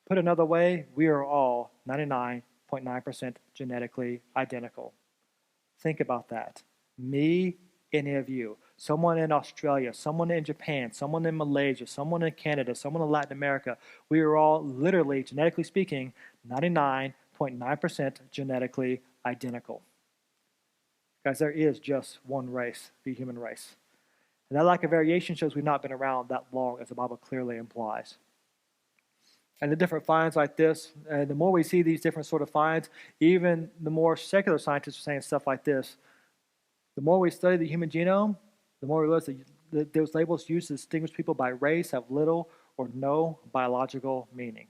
Put another way, we are all 99.9% genetically identical. Think about that. Me, any of you, someone in Australia, someone in Japan, someone in Malaysia, someone in Canada, someone in Latin America, we are all literally, genetically speaking, 99.9% genetically identical. Guys, there is just one race, the human race. And that lack of variation shows we've not been around that long, as the Bible clearly implies. And the different finds like this, the more we see these different sort of finds, even the more secular scientists are saying stuff like this. The more we study the human genome, the more we realize that those labels used to distinguish people by race have little or no biological meaning.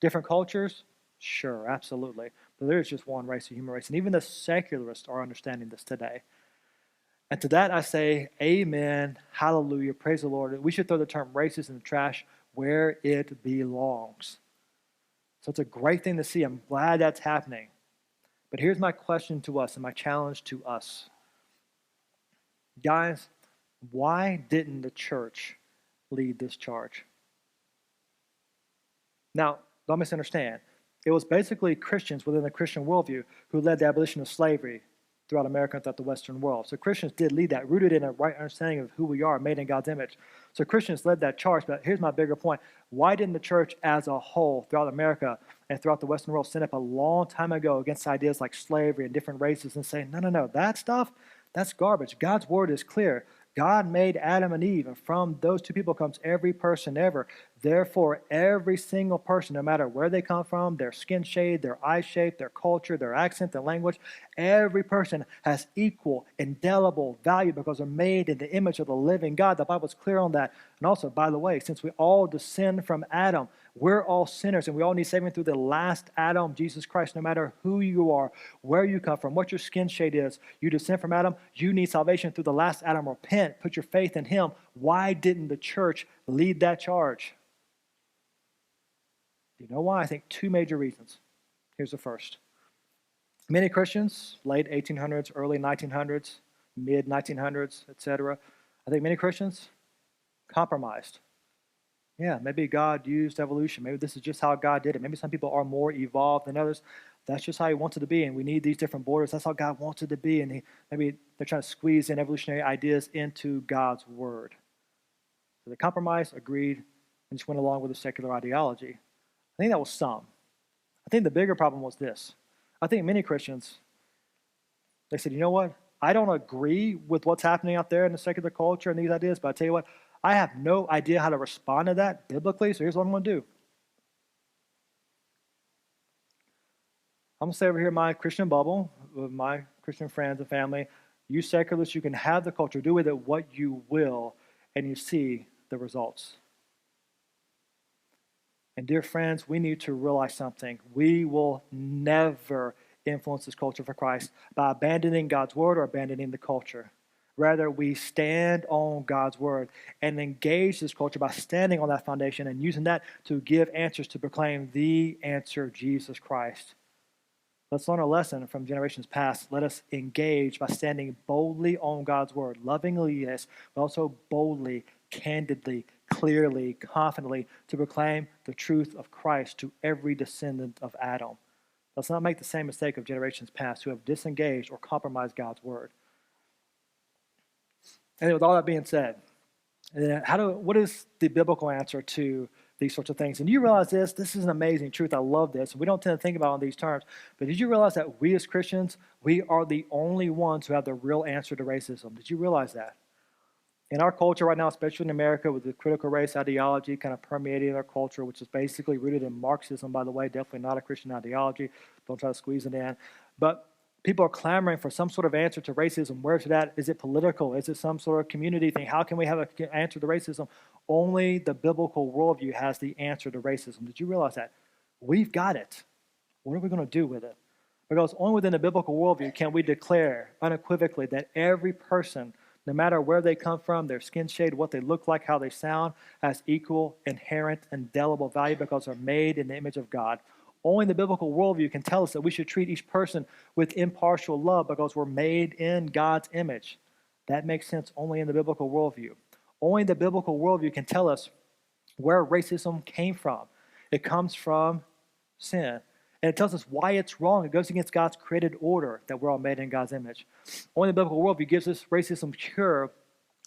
Different cultures? Sure, absolutely. But there is just one race, the human race. And even the secularists are understanding this today. And to that I say, amen, hallelujah, praise the Lord. We should throw the term racist in the trash where it belongs. So it's a great thing to see. I'm glad that's happening. But here's my question to us and my challenge to us. Guys, why didn't the church lead this charge? Now, don't misunderstand. It was basically Christians within the Christian worldview who led the abolition of slavery throughout America and throughout the Western world. So Christians did lead that, rooted in a right understanding of who we are, made in God's image. So Christians led that charge, but here's my bigger point. Why didn't the church as a whole throughout America and throughout the Western world stand up a long time ago against ideas like slavery and different races and say, no, that stuff, that's garbage. God's word is clear. God made Adam and Eve, and from those two people comes every person ever. Therefore, every single person, no matter where they come from, their skin shade, their eye shape, their culture, their accent, their language, every person has equal, indelible value because they're made in the image of the living God. The Bible's clear on that. And also, by the way, since we all descend from Adam, we're all sinners, and we all need saving through the last Adam, Jesus Christ. No matter who you are, where you come from, what your skin shade is, you descend from Adam, you need salvation through the last Adam. Repent, put your faith in him. Why didn't the church lead that charge? You know why? I think 2 major reasons. Here's the first. Many Christians, late 1800s, early 1900s, mid 1900s, etc., I think many Christians compromised. Yeah, maybe God used evolution. Maybe this is just how God did it. Maybe some people are more evolved than others. That's just how he wants it to be, and we need these different borders. That's how God wants it to be, and maybe they're trying to squeeze in evolutionary ideas into God's word. So they compromised, agreed, and just went along with the secular ideology. I think that was some. I think the bigger problem was this. I think many Christians, they said, you know what? I don't agree with what's happening out there in the secular culture and these ideas, but I tell you what, I have no idea how to respond to that biblically, so here's what I'm going to do. I'm going to stay over here in my Christian bubble, with my Christian friends and family, you secularists, you can have the culture, do with it what you will, and you see the results. And dear friends, we need to realize something. We will never influence this culture for Christ by abandoning God's word or abandoning the culture. Rather, we stand on God's word and engage this culture by standing on that foundation and using that to give answers, to proclaim the answer, Jesus Christ. Let's learn a lesson from generations past. Let us engage by standing boldly on God's word, lovingly, yes, but also boldly, candidly, clearly, confidently, to proclaim the truth of Christ to every descendant of Adam. Let's not make the same mistake of generations past who have disengaged or compromised God's word. And with all that being said, what is the biblical answer to these sorts of things? And you realize this is an amazing truth. I love this. We don't tend to think about it in these terms. But did you realize that we as Christians, we are the only ones who have the real answer to racism? Did you realize that? In our culture right now, especially in America, with the critical race ideology kind of permeating our culture, which is basically rooted in Marxism, by the way, definitely not a Christian ideology. Don't try to squeeze it in. But people are clamoring for some sort of answer to racism. Where's it at? Is it political? Is it some sort of community thing? How can we have an answer to racism? Only the biblical worldview has the answer to racism. Did you realize that? We've got it. What are we going to do with it? Because only within the biblical worldview can we declare unequivocally that every person, no matter where they come from, their skin shade, what they look like, how they sound, has equal, inherent, indelible value because they're made in the image of God. Only the biblical worldview can tell us that we should treat each person with impartial love because we're made in God's image. That makes sense only in the biblical worldview. Only the biblical worldview can tell us where racism came from. It comes from sin. And it tells us why it's wrong. It goes against God's created order that we're all made in God's image. Only the biblical worldview gives us racism cure.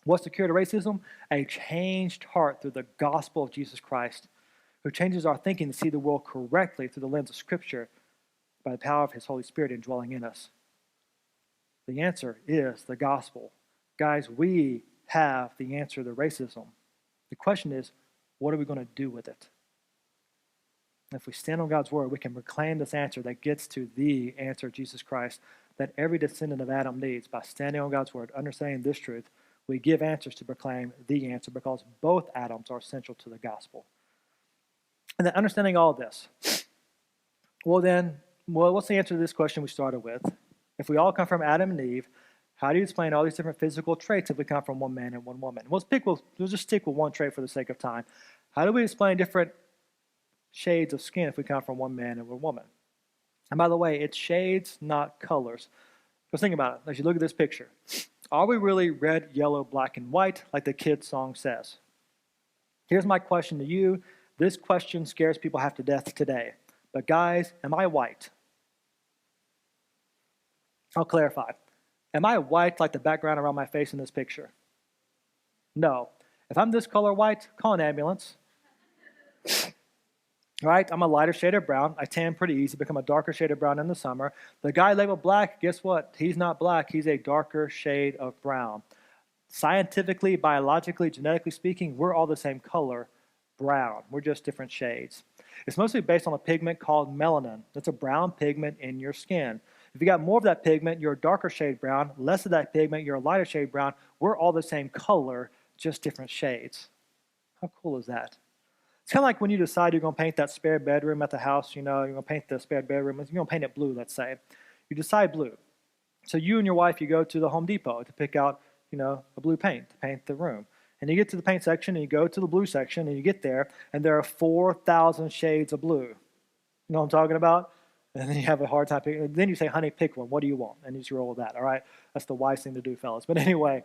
What's the cure to racism? A changed heart through the gospel of Jesus Christ, who changes our thinking to see the world correctly through the lens of Scripture by the power of His Holy Spirit indwelling in us. The answer is the gospel. Guys, we have the answer to racism. The question is, what are we going to do with it? If we stand on God's word, we can proclaim this answer that gets to the answer of Jesus Christ that every descendant of Adam needs. By standing on God's word, understanding this truth, we give answers to proclaim the answer because both Adams are essential to the gospel. And then understanding all this, what's the answer to this question we started with? If we all come from Adam and Eve, how do you explain all these different physical traits if we come from one man and one woman? We'll just stick with one trait for the sake of time. How do we explain different shades of skin if we come from one man and one woman? And by the way, it's shades, not colors. Because think about it. As you look at this picture, are we really red, yellow, black, and white like the kids' song says? Here's my question to you. This question scares people half to death today. But guys, am I white? I'll clarify. Am I white like the background around my face in this picture? No. If I'm this color white, call an ambulance. Right? I'm a lighter shade of brown. I tan pretty easy, become a darker shade of brown in the summer. The guy labeled black, guess what? He's not black. He's a darker shade of brown. Scientifically, biologically, genetically speaking, we're all the same color, brown. We're just different shades. It's mostly based on a pigment called melanin. It's a brown pigment in your skin. If you got more of that pigment, you're a darker shade brown. Less of that pigment, you're a lighter shade brown. We're all the same color, just different shades. How cool is that? It's kind of like when you decide you're going to paint that spare bedroom at the house, you're going to paint the spare bedroom, you're going to paint it blue, let's say. You decide blue. So you and your wife, you go to the Home Depot to pick out, a blue paint to paint the room. And you get to the paint section, and you go to the blue section, and you get there, and there are 4,000 shades of blue. You know what I'm talking about? And then you have a hard time picking. Then you say, honey, pick one. What do you want? And you just roll with that, all right? That's the wise thing to do, fellas. But anyway,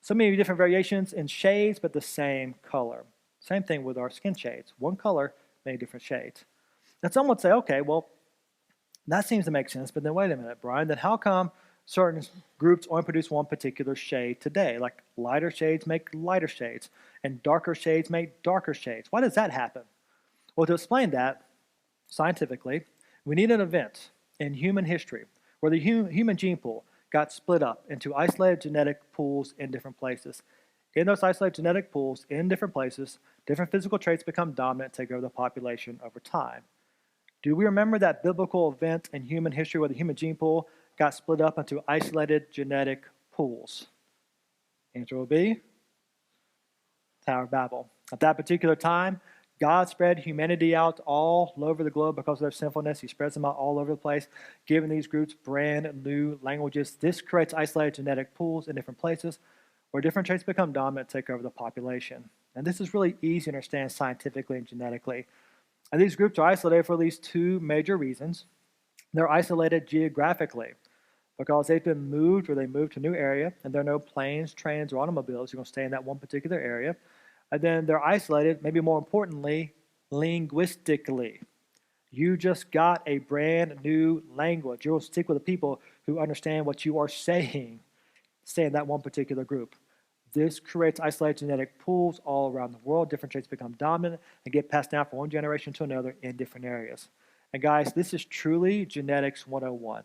so many different variations in shades, but the same color. Same thing with our skin shades. One color, many different shades. And some would say, okay, well, that seems to make sense, but then wait a minute, Brian, then how come certain groups only produce one particular shade today? Like lighter shades make lighter shades, and darker shades make darker shades. Why does that happen? Well, to explain that, scientifically, we need an event in human history where the human gene pool got split up into isolated genetic pools in different places. In those isolated genetic pools in different places, different physical traits become dominant and take over the population over time. Do we remember that biblical event in human history where the human gene pool got split up into isolated genetic pools? Answer will be Tower of Babel. At that particular time, God spread humanity out all over the globe because of their sinfulness. He spreads them out all over the place, giving these groups brand new languages. This creates isolated genetic pools in different places where different traits become dominant, take over the population. And this is really easy to understand scientifically and genetically. And these groups are isolated for at least two major reasons. They're isolated geographically because they've been moved or they moved to a new area, and there are no planes, trains, or automobiles. You're going to stay in that one particular area. And then they're isolated, maybe more importantly, linguistically. You just got a brand new language. You'll stick with the people who understand what you are saying. Stay in that one particular group. This creates isolated genetic pools all around the world. Different traits become dominant and get passed down from one generation to another in different areas. And guys, this is truly genetics 101.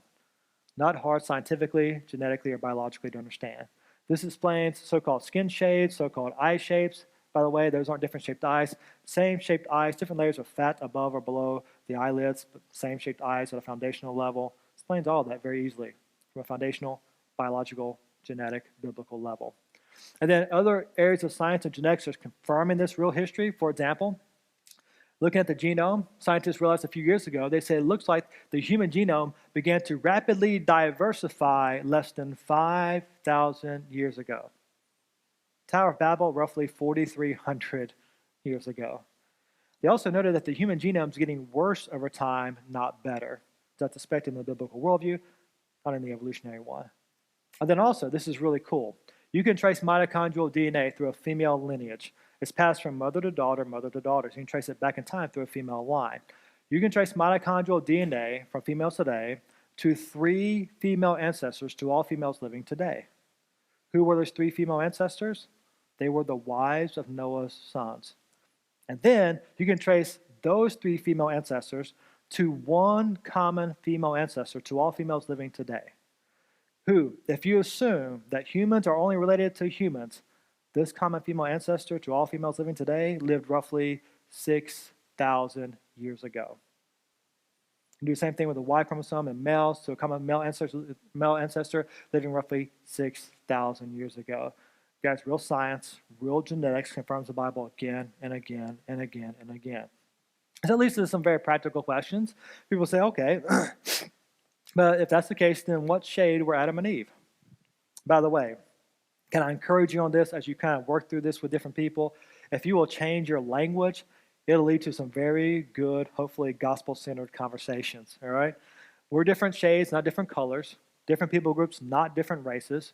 Not hard scientifically, genetically, or biologically to understand. This explains so-called skin shades, so-called eye shapes. By the way, those aren't different shaped eyes. Same shaped eyes, different layers of fat above or below the eyelids, but same shaped eyes at a foundational level. Explains all of that very easily from a foundational, biological, genetic, biblical level. And then other areas of science and genetics are confirming this real history. For example, looking at the genome, scientists realized a few years ago, they said it looks like the human genome began to rapidly diversify less than 5,000 years ago. Tower of Babel, roughly 4,300 years ago. They also noted that the human genome is getting worse over time, not better. That's expected in the biblical worldview, not in the evolutionary one. And then also, this is really cool. You can trace mitochondrial DNA through a female lineage. It's passed from mother to daughter, mother to daughter. So you can trace it back in time through a female line. You can trace mitochondrial DNA from females today to 3 female ancestors to all females living today. Who were those 3 female ancestors? They were the wives of Noah's sons. And then you can trace those 3 female ancestors to one common female ancestor to all females living today. Who, if you assume that humans are only related to humans, this common female ancestor to all females living today lived roughly 6,000 years ago. You do the same thing with the Y chromosome in males to a common male ancestor living roughly 6,000 years ago. Guys, real science, real genetics confirms the Bible again and again and again and again. So it leads to some very practical questions. People say, okay, but if that's the case, then what shade were Adam and Eve? By the way, can I encourage you on this as you kind of work through this with different people? If you will change your language, it'll lead to some very good, hopefully gospel-centered conversations, all right? We're different shades, not different colors. Different people groups, not different races.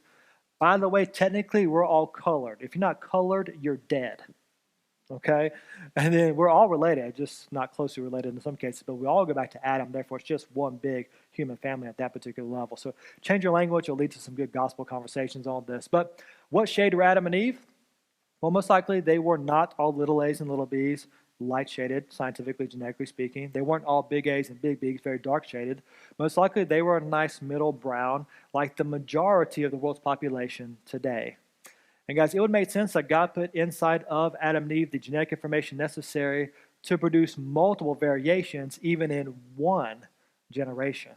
By the way, technically, we're all colored. If you're not colored, you're dead, okay? And then we're all related, just not closely related in some cases, but we all go back to Adam. Therefore, it's just one big human family at that particular level. So change your language. It'll lead to some good gospel conversations on this. But what shade were Adam and Eve? Well, most likely, they were not all little A's and little B's, light shaded, scientifically, genetically speaking. They weren't all big A's and big B's, very dark shaded. Most likely, they were a nice middle brown, like the majority of the world's population today. And guys, it would make sense that God put inside of Adam and Eve the genetic information necessary to produce multiple variations, even in one generation.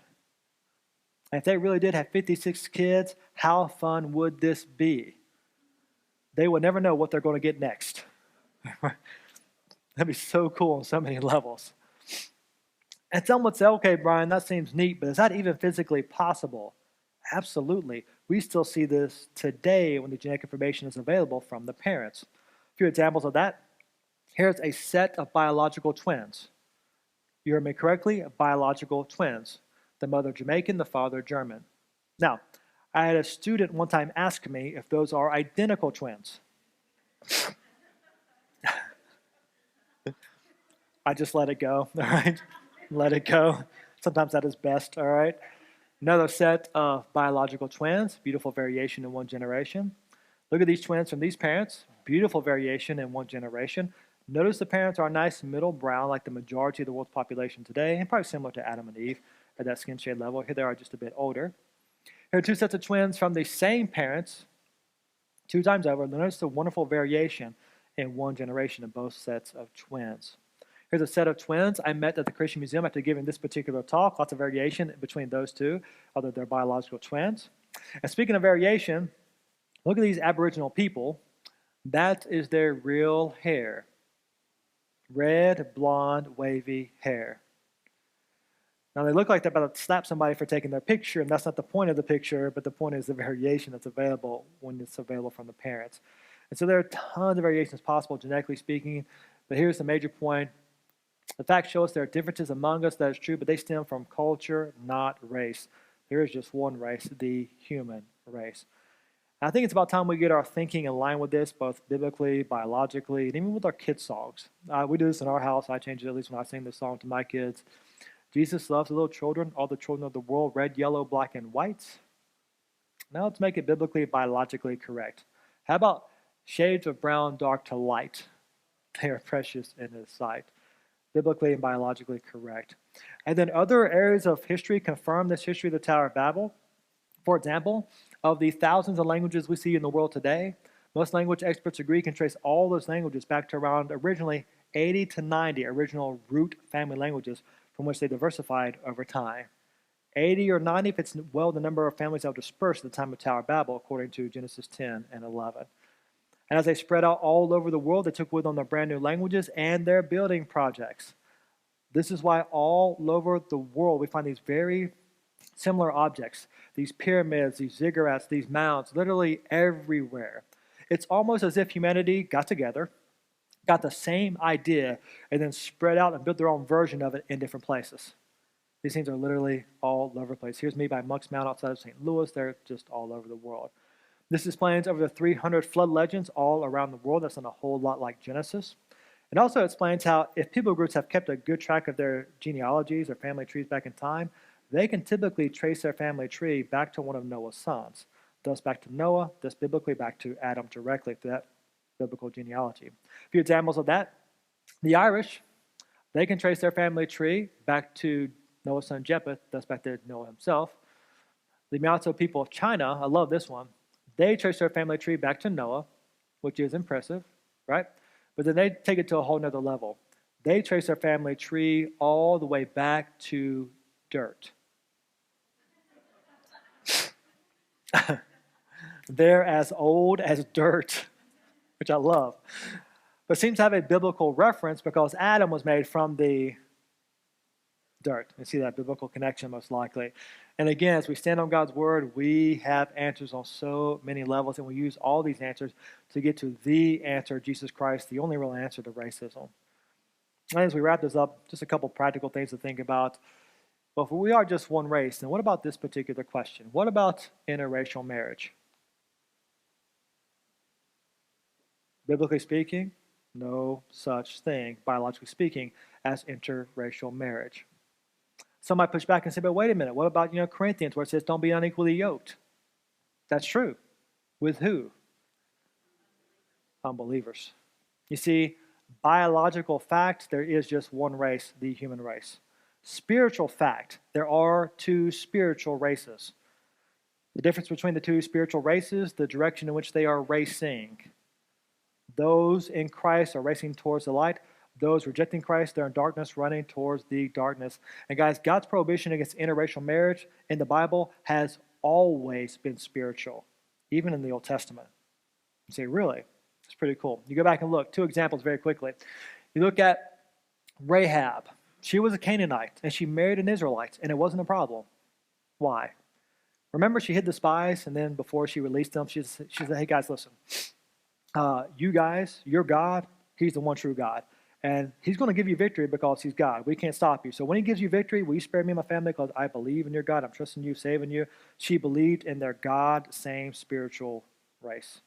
And if they really did have 56 kids, how fun would this be? They would never know what they're going to get next. That'd be so cool on so many levels. And some would say, okay, Brian, that seems neat, but is that even physically possible? Absolutely. We still see this today when the genetic information is available from the parents. A few examples of that. Here's a set of biological twins. You heard me correctly, biological twins. The mother Jamaican, the father German. Now, I had a student one time ask me if those are identical twins. I just let it go, all right? Let it go. Sometimes that is best, all right? Another set of biological twins, beautiful variation in one generation. Look at these twins from these parents, beautiful variation in one generation. Notice the parents are nice middle brown like the majority of the world's population today, and probably similar to Adam and Eve at that skin shade level. Here they are just a bit older. Here are 2 sets of twins from the same parents, 2 times over. Notice the wonderful variation in one generation of both sets of twins. Here's a set of twins I met at the Christian Museum after giving this particular talk. Lots of variation between those two, although they're biological twins. And speaking of variation, look at these Aboriginal people. That is their real hair. Red, blonde, wavy hair. Now, they look like they're about to slap somebody for taking their picture, and that's not the point of the picture, but the point is the variation that's available when it's available from the parents. And so there are tons of variations possible, genetically speaking, but here's the major point. The facts show us there are differences among us, that is true, but they stem from culture, not race. There is just one race, the human race. And I think it's about time we get our thinking in line with this, both biblically, biologically, and even with our kids' songs. We do this in our house. I change it at least when I sing this song to my kids. Jesus loves the little children, all the children of the world, red, yellow, black, and white. Now let's make it biblically, biologically correct. How about shades of brown, dark to light? They are precious in His sight. Biblically and biologically correct. And then other areas of history confirm this history of the Tower of Babel. For example, of the thousands of languages we see in the world today, most language experts agree can trace all those languages back to around originally 80 to 90 original root family languages from which they diversified over time. 80 or 90 fits well the number of families that were dispersed at the time of Tower of Babel, according to Genesis 10 and 11. And as they spread out all over the world, they took with them their brand new languages and their building projects. This is why all over the world we find these very similar objects, these pyramids, these ziggurats, these mounds, literally everywhere. It's almost as if humanity got together, got the same idea, and then spread out and built their own version of it in different places. These things are literally all over the place. Here's me by Monk's Mound outside of St. Louis. They're just all over the world. This explains over the 300 flood legends all around the world. That's not a whole lot like Genesis. It also explains how if people groups have kept a good track of their genealogies or family trees back in time, they can typically trace their family tree back to one of Noah's sons. Thus back to Noah, thus biblically back to Adam directly through that biblical genealogy. A few examples of that. The Irish, they can trace their family tree back to Noah's son Japheth, thus back to Noah himself. The Miao people of China, I love this one, they trace their family tree back to Noah, which is impressive, right? But then they take it to a whole nother level. They trace their family tree all the way back to dirt. They're as old as dirt, which I love. But seems to have a biblical reference because Adam was made from the dirt. You see that biblical connection most likely. And again, as we stand on God's word, we have answers on so many levels, and we use all these answers to get to the answer, Jesus Christ, the only real answer to racism. And as we wrap this up, just a couple practical things to think about. Well, if we are just one race, then what about this particular question? What about interracial marriage? Biblically speaking, no such thing, biologically speaking, as interracial marriage. Some might push back and say, but wait a minute, what about Corinthians where it says don't be unequally yoked? That's true. With who? Unbelievers. You see, biological fact, there is just one race, the human race. Spiritual fact, there are two spiritual races. The difference between the two spiritual races, the direction in which they are racing. Those in Christ are racing towards the light. Those rejecting Christ, they're in darkness, running towards the darkness. And guys, God's prohibition against interracial marriage in the Bible has always been spiritual, even in the Old Testament. You say, really? It's pretty cool. You go back and look. Two examples very quickly. You look at Rahab. She was a Canaanite, and she married an Israelite, and it wasn't a problem. Why? Remember, she hid the spies, and then before she released them, she said, hey, guys, listen. You guys, your God, He's the one true God. And He's going to give you victory because He's God. We can't stop you. So when He gives you victory, will you spare me and my family because I believe in your God. I'm trusting you, saving you. She believed in their God, same spiritual race.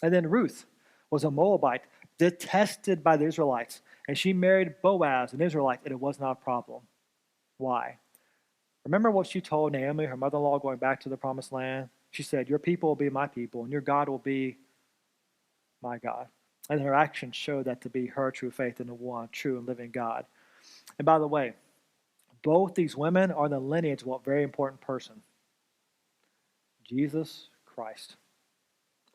And then Ruth was a Moabite, detested by the Israelites. And she married Boaz, an Israelite, and it was not a problem. Why? Remember what she told Naomi, her mother-in-law, going back to the promised land? She said, your people will be my people, and your God will be my God. And her actions showed that to be her true faith in the one true and living God. And by the way, both these women are the lineage of a very important person. Jesus Christ.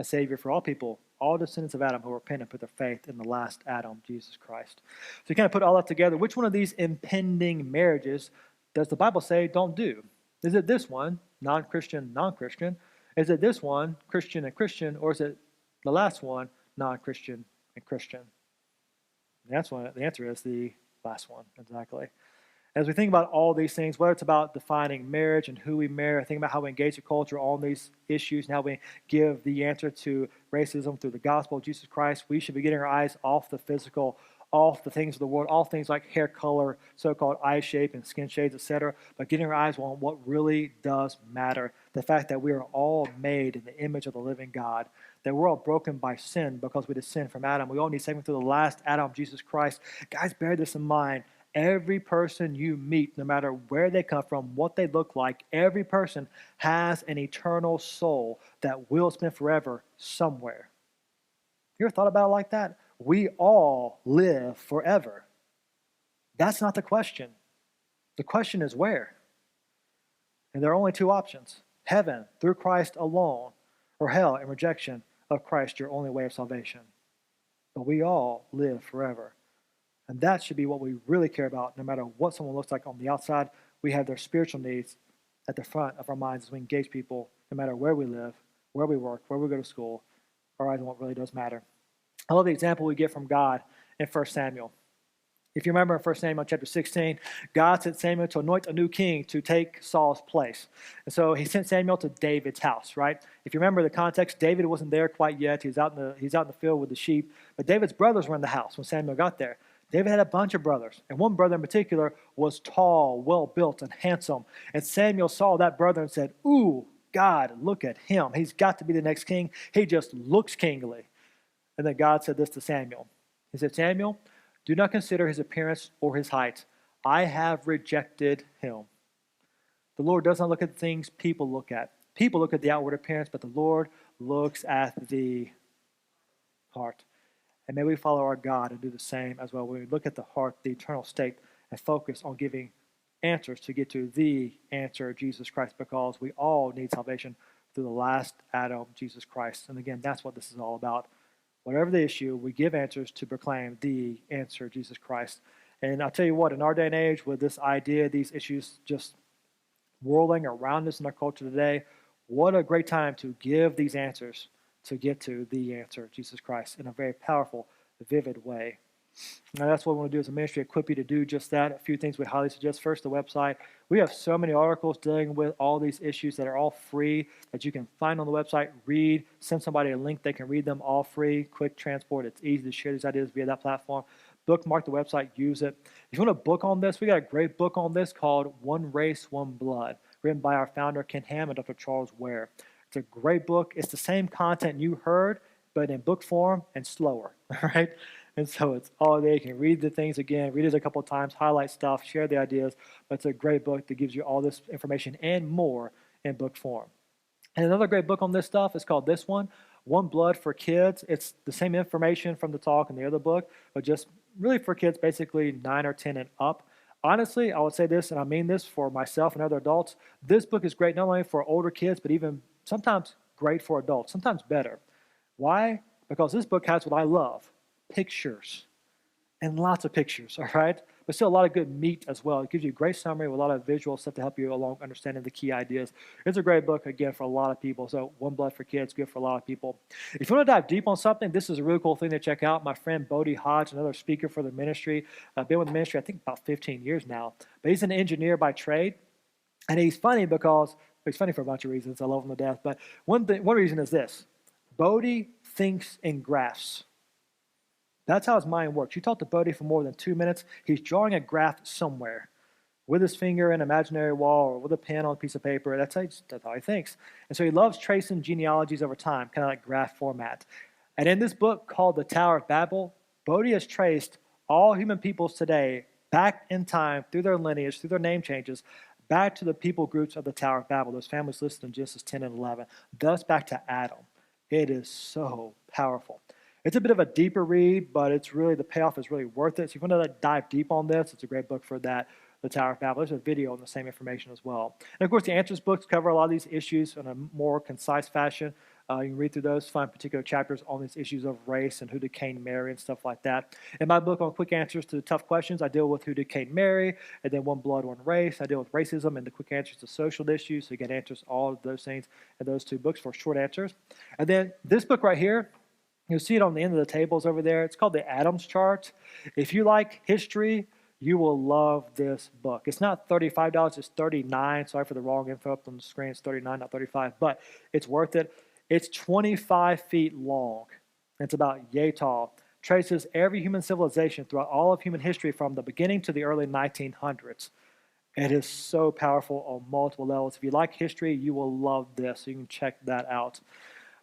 A Savior for all people, all descendants of Adam who repent and put their faith in the last Adam, Jesus Christ. So you kind of put all that together. Which one of these impending marriages does the Bible say don't do? Is it this one, non-Christian, non-Christian? Is it this one, Christian and Christian? Or is it the last one, non-Christian and Christian? The answer is the last one, exactly. As we think about all these things, whether it's about defining marriage and who we marry, think about how we engage the culture on these issues, and how we give the answer to racism through the gospel of Jesus Christ, we should be getting our eyes off the physical, off the things of the world, all things like hair color, so-called eye shape and skin shades, etc., but getting our eyes on what really does matter. The fact that we are all made in the image of the living God, that we're all broken by sin because we descend from Adam. We all need saving through the last Adam, Jesus Christ. Guys, bear this in mind. Every person you meet, no matter where they come from, what they look like, every person has an eternal soul that will spend forever somewhere. You ever thought about it like that? We all live forever. That's not the question. The question is where? And there are only two options: heaven through Christ alone, or hell in rejection of Christ, your only way of salvation. But we all live forever. And that should be what we really care about. No matter what someone looks like on the outside, we have their spiritual needs at the front of our minds as we engage people, no matter where we live, where we work, where we go to school, our eyes on what really does matter. I love the example we get from God in 1 Samuel. If you remember in 1 Samuel chapter 16, God sent Samuel to anoint a new king to take Saul's place. And so he sent Samuel to David's house, right? If you remember the context, David wasn't there quite yet. He's out in the field with the sheep. But David's brothers were in the house when Samuel got there. David had a bunch of brothers, and one brother in particular was tall, well-built, and handsome. And Samuel saw that brother and said, "Ooh, God, look at him. He's got to be the next king. He just looks kingly." And then God said this to Samuel. He said, "Samuel, do not consider his appearance or his height. I have rejected him." The Lord does not look at the things people look at. People look at the outward appearance, but the Lord looks at the heart. And may we follow our God and do the same as well. When we look at the heart, the eternal state, and focus on giving answers to get to the answer, Jesus Christ, because we all need salvation through the last Adam, Jesus Christ. And again, that's what this is all about. Whatever the issue, we give answers to proclaim the answer, Jesus Christ. And I'll tell you what, in our day and age, with this idea, these issues just whirling around us in our culture today, what a great time to give these answers, to get to the answer, Jesus Christ, in a very powerful, vivid way. Now, that's what we want to do as a ministry, equip you to do just that. A few things we highly suggest. First, the website. We have so many articles dealing with all these issues that are all free that you can find on the website, read, send somebody a link. They can read them all free, quick transport. It's easy to share these ideas via that platform. Bookmark the website, use it. If you want a book on this, we got a great book on this called One Race, One Blood, written by our founder, Ken Ham, and Dr. Charles Ware. It's a great book. It's the same content you heard, but in book form and slower, right? And so it's all there. You can read the things again, read it a couple of times, highlight stuff, share the ideas. But it's a great book that gives you all this information and more in book form. And another great book on this stuff is called this one, One Blood for Kids. It's the same information from the talk and the other book, but just really for kids, basically 9 or 10 and up. Honestly, I would say this, and I mean this for myself and other adults. This book is great not only for older kids, but even sometimes great for adults, sometimes better. Why? Because this book has what I love, pictures, and lots of pictures, all right? But still a lot of good meat as well. It gives you a great summary with a lot of visual stuff to help you along understanding the key ideas. It's a great book, again, for a lot of people. So One Blood for Kids, good for a lot of people. If you want to dive deep on something, this is a really cool thing to check out. My friend Bodie Hodge, another speaker for the ministry, been with the ministry, I think, about 15 years now. But he's an engineer by trade. And he's funny because, he's funny for a bunch of reasons. I love him to death. But one reason is this. Bodie thinks in graphs. That's how his mind works. You talk to Bodie for more than 2 minutes, he's drawing a graph somewhere with his finger in an imaginary wall or with a pen on a piece of paper. That's how he thinks. And so he loves tracing genealogies over time, kind of like graph format. And in this book called The Tower of Babel, Bodie has traced all human peoples today back in time through their lineage, through their name changes, back to the people groups of the Tower of Babel, those families listed in Genesis 10 and 11, thus back to Adam. It is so powerful. It's a bit of a deeper read, but it's really, the payoff is really worth it. So if you want to dive deep on this, it's a great book for that, The Tower of Babel. There's a video on the same information as well. And of course, the Answers books cover a lot of these issues in a more concise fashion. You can read through those, find particular chapters on these issues of race and who did Cain marry and stuff like that. In my book on quick answers to tough questions, I deal with who did Cain marry, and then one blood, one race. I deal with racism and the quick answers to social issues. So you get answers to all of those things in those two books for short answers. And then this book right here, you'll see it on the end of the tables over there. It's called the Adams Chart. If you like history, you will love this book. It's not $35, it's $39. Sorry for the wrong info up on the screen. It's $39, not $35, but it's worth it. It's 25 feet long. It's about yay tall. Traces every human civilization throughout all of human history from the beginning to the early 1900s. It is so powerful on multiple levels. If you like history, you will love this. So you can check that out.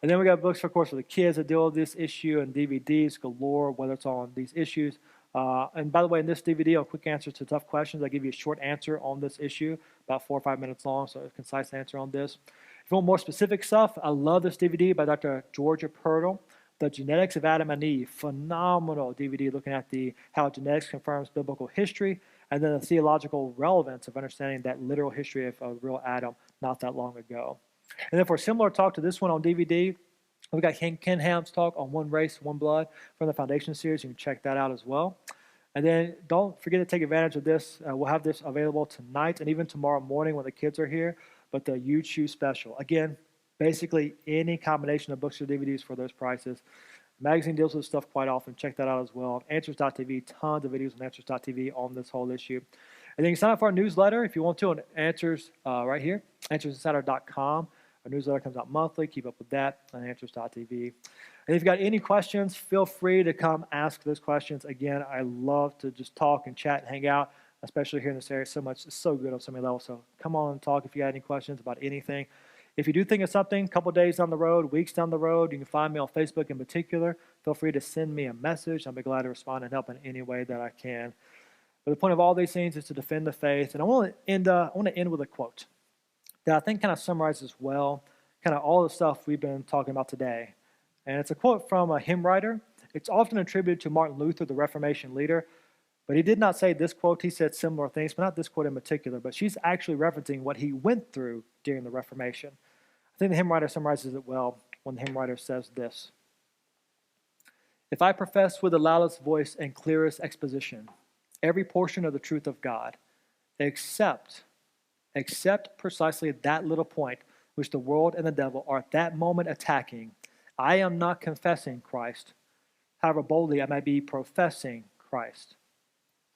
And then we got books, of course, for the kids that deal with this issue and DVDs galore, whether it's on these issues. And by the way, in this DVD on Quick Answers to Tough Questions, I give you a short answer on this issue, about 4 or 5 minutes long, so a concise answer on this. If you want more specific stuff, I love this DVD by Dr. Georgia Purtle, The Genetics of Adam and Eve. Phenomenal DVD looking at how genetics confirms biblical history, and then the theological relevance of understanding that literal history of a real Adam not that long ago. And then for a similar talk to this one on DVD, we got Ken Ham's talk on One Race, One Blood from the Foundation series. You can check that out as well. And then don't forget to take advantage of this. We'll have this available tonight and even tomorrow morning when the kids are here. But the Huge Shoe Special. Again, basically any combination of books or DVDs for those prices. The magazine deals with stuff quite often. Check that out as well. Answers.tv, tons of videos on Answers.tv on this whole issue. And then you can sign up for our newsletter if you want to on Answers right here, AnswersInsider.com. Our newsletter comes out monthly. Keep up with that on Answers.tv. And if you've got any questions, feel free to come ask those questions. Again, I love to just talk and chat and hang out, especially here in this area so much. It's so good on so many levels. So come on and talk if you got any questions about anything. If you do think of something, a couple days down the road, weeks down the road, you can find me on Facebook in particular. Feel free to send me a message. I'll be glad to respond and help in any way that I can. But the point of all these things is to defend the faith. And I want to end with a quote that I think kind of summarizes well kind of all the stuff we've been talking about today. And it's a quote from a hymn writer. It's often attributed to Martin Luther, the Reformation leader, but he did not say this quote. He said similar things, but not this quote in particular, but she's actually referencing what he went through during the Reformation. I think the hymn writer summarizes it well when the hymn writer says this: "If I profess with the loudest voice and clearest exposition every portion of the truth of God, except precisely that little point which the world and the devil are at that moment attacking, I am not confessing Christ, however boldly I may be professing Christ."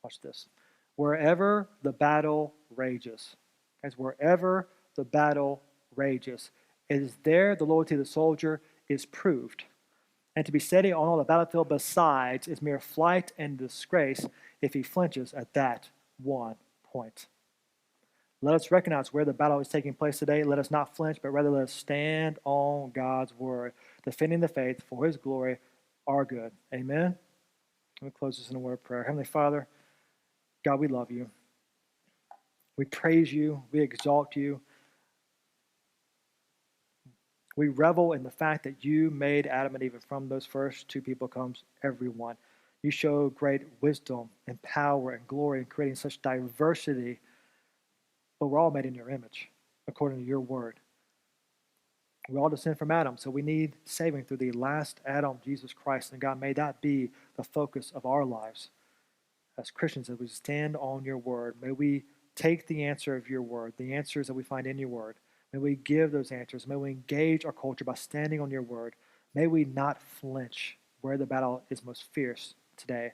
Watch this. "Wherever the battle rages," guys, wherever the battle rages, it is there the loyalty of the soldier is proved. And to be steady on all the battlefield besides is mere flight and disgrace if he flinches at that one point. Let us recognize where the battle is taking place today. Let us not flinch, but rather let us stand on God's word, defending the faith for his glory, our good. Amen? Let me close this in a word of prayer. Heavenly Father, God, we love you. We praise you. We exalt you. We revel in the fact that you made Adam and Eve, and from those first two people comes everyone. You show great wisdom and power and glory in creating such diversity, but we're all made in your image, according to your word. We all descend from Adam, so we need saving through the last Adam, Jesus Christ. And God, may that be the focus of our lives as Christians, as we stand on your word. May we take the answer of your word, the answers that we find in your word. May we give those answers. May we engage our culture by standing on your word. May we not flinch where the battle is most fierce today.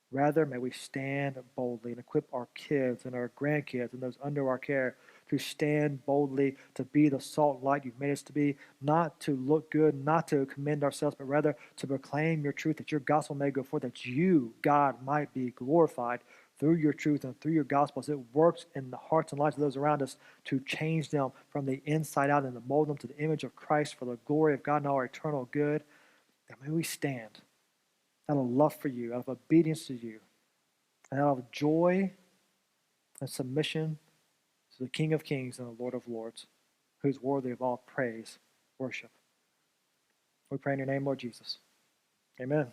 Rather, may we stand boldly and equip our kids and our grandkids and those under our care to stand boldly, to be the salt and light you've made us to be, not to look good, not to commend ourselves, but rather to proclaim your truth, that your gospel may go forth, that you, God, might be glorified through your truth and through your gospel as it works in the hearts and lives of those around us to change them from the inside out and to mold them to the image of Christ for the glory of God and our eternal good. That may we stand out of love for you, out of obedience to you, and out of joy and submission to the King of Kings and the Lord of Lords, who is worthy of all praise, worship. We pray in your name, Lord Jesus. Amen.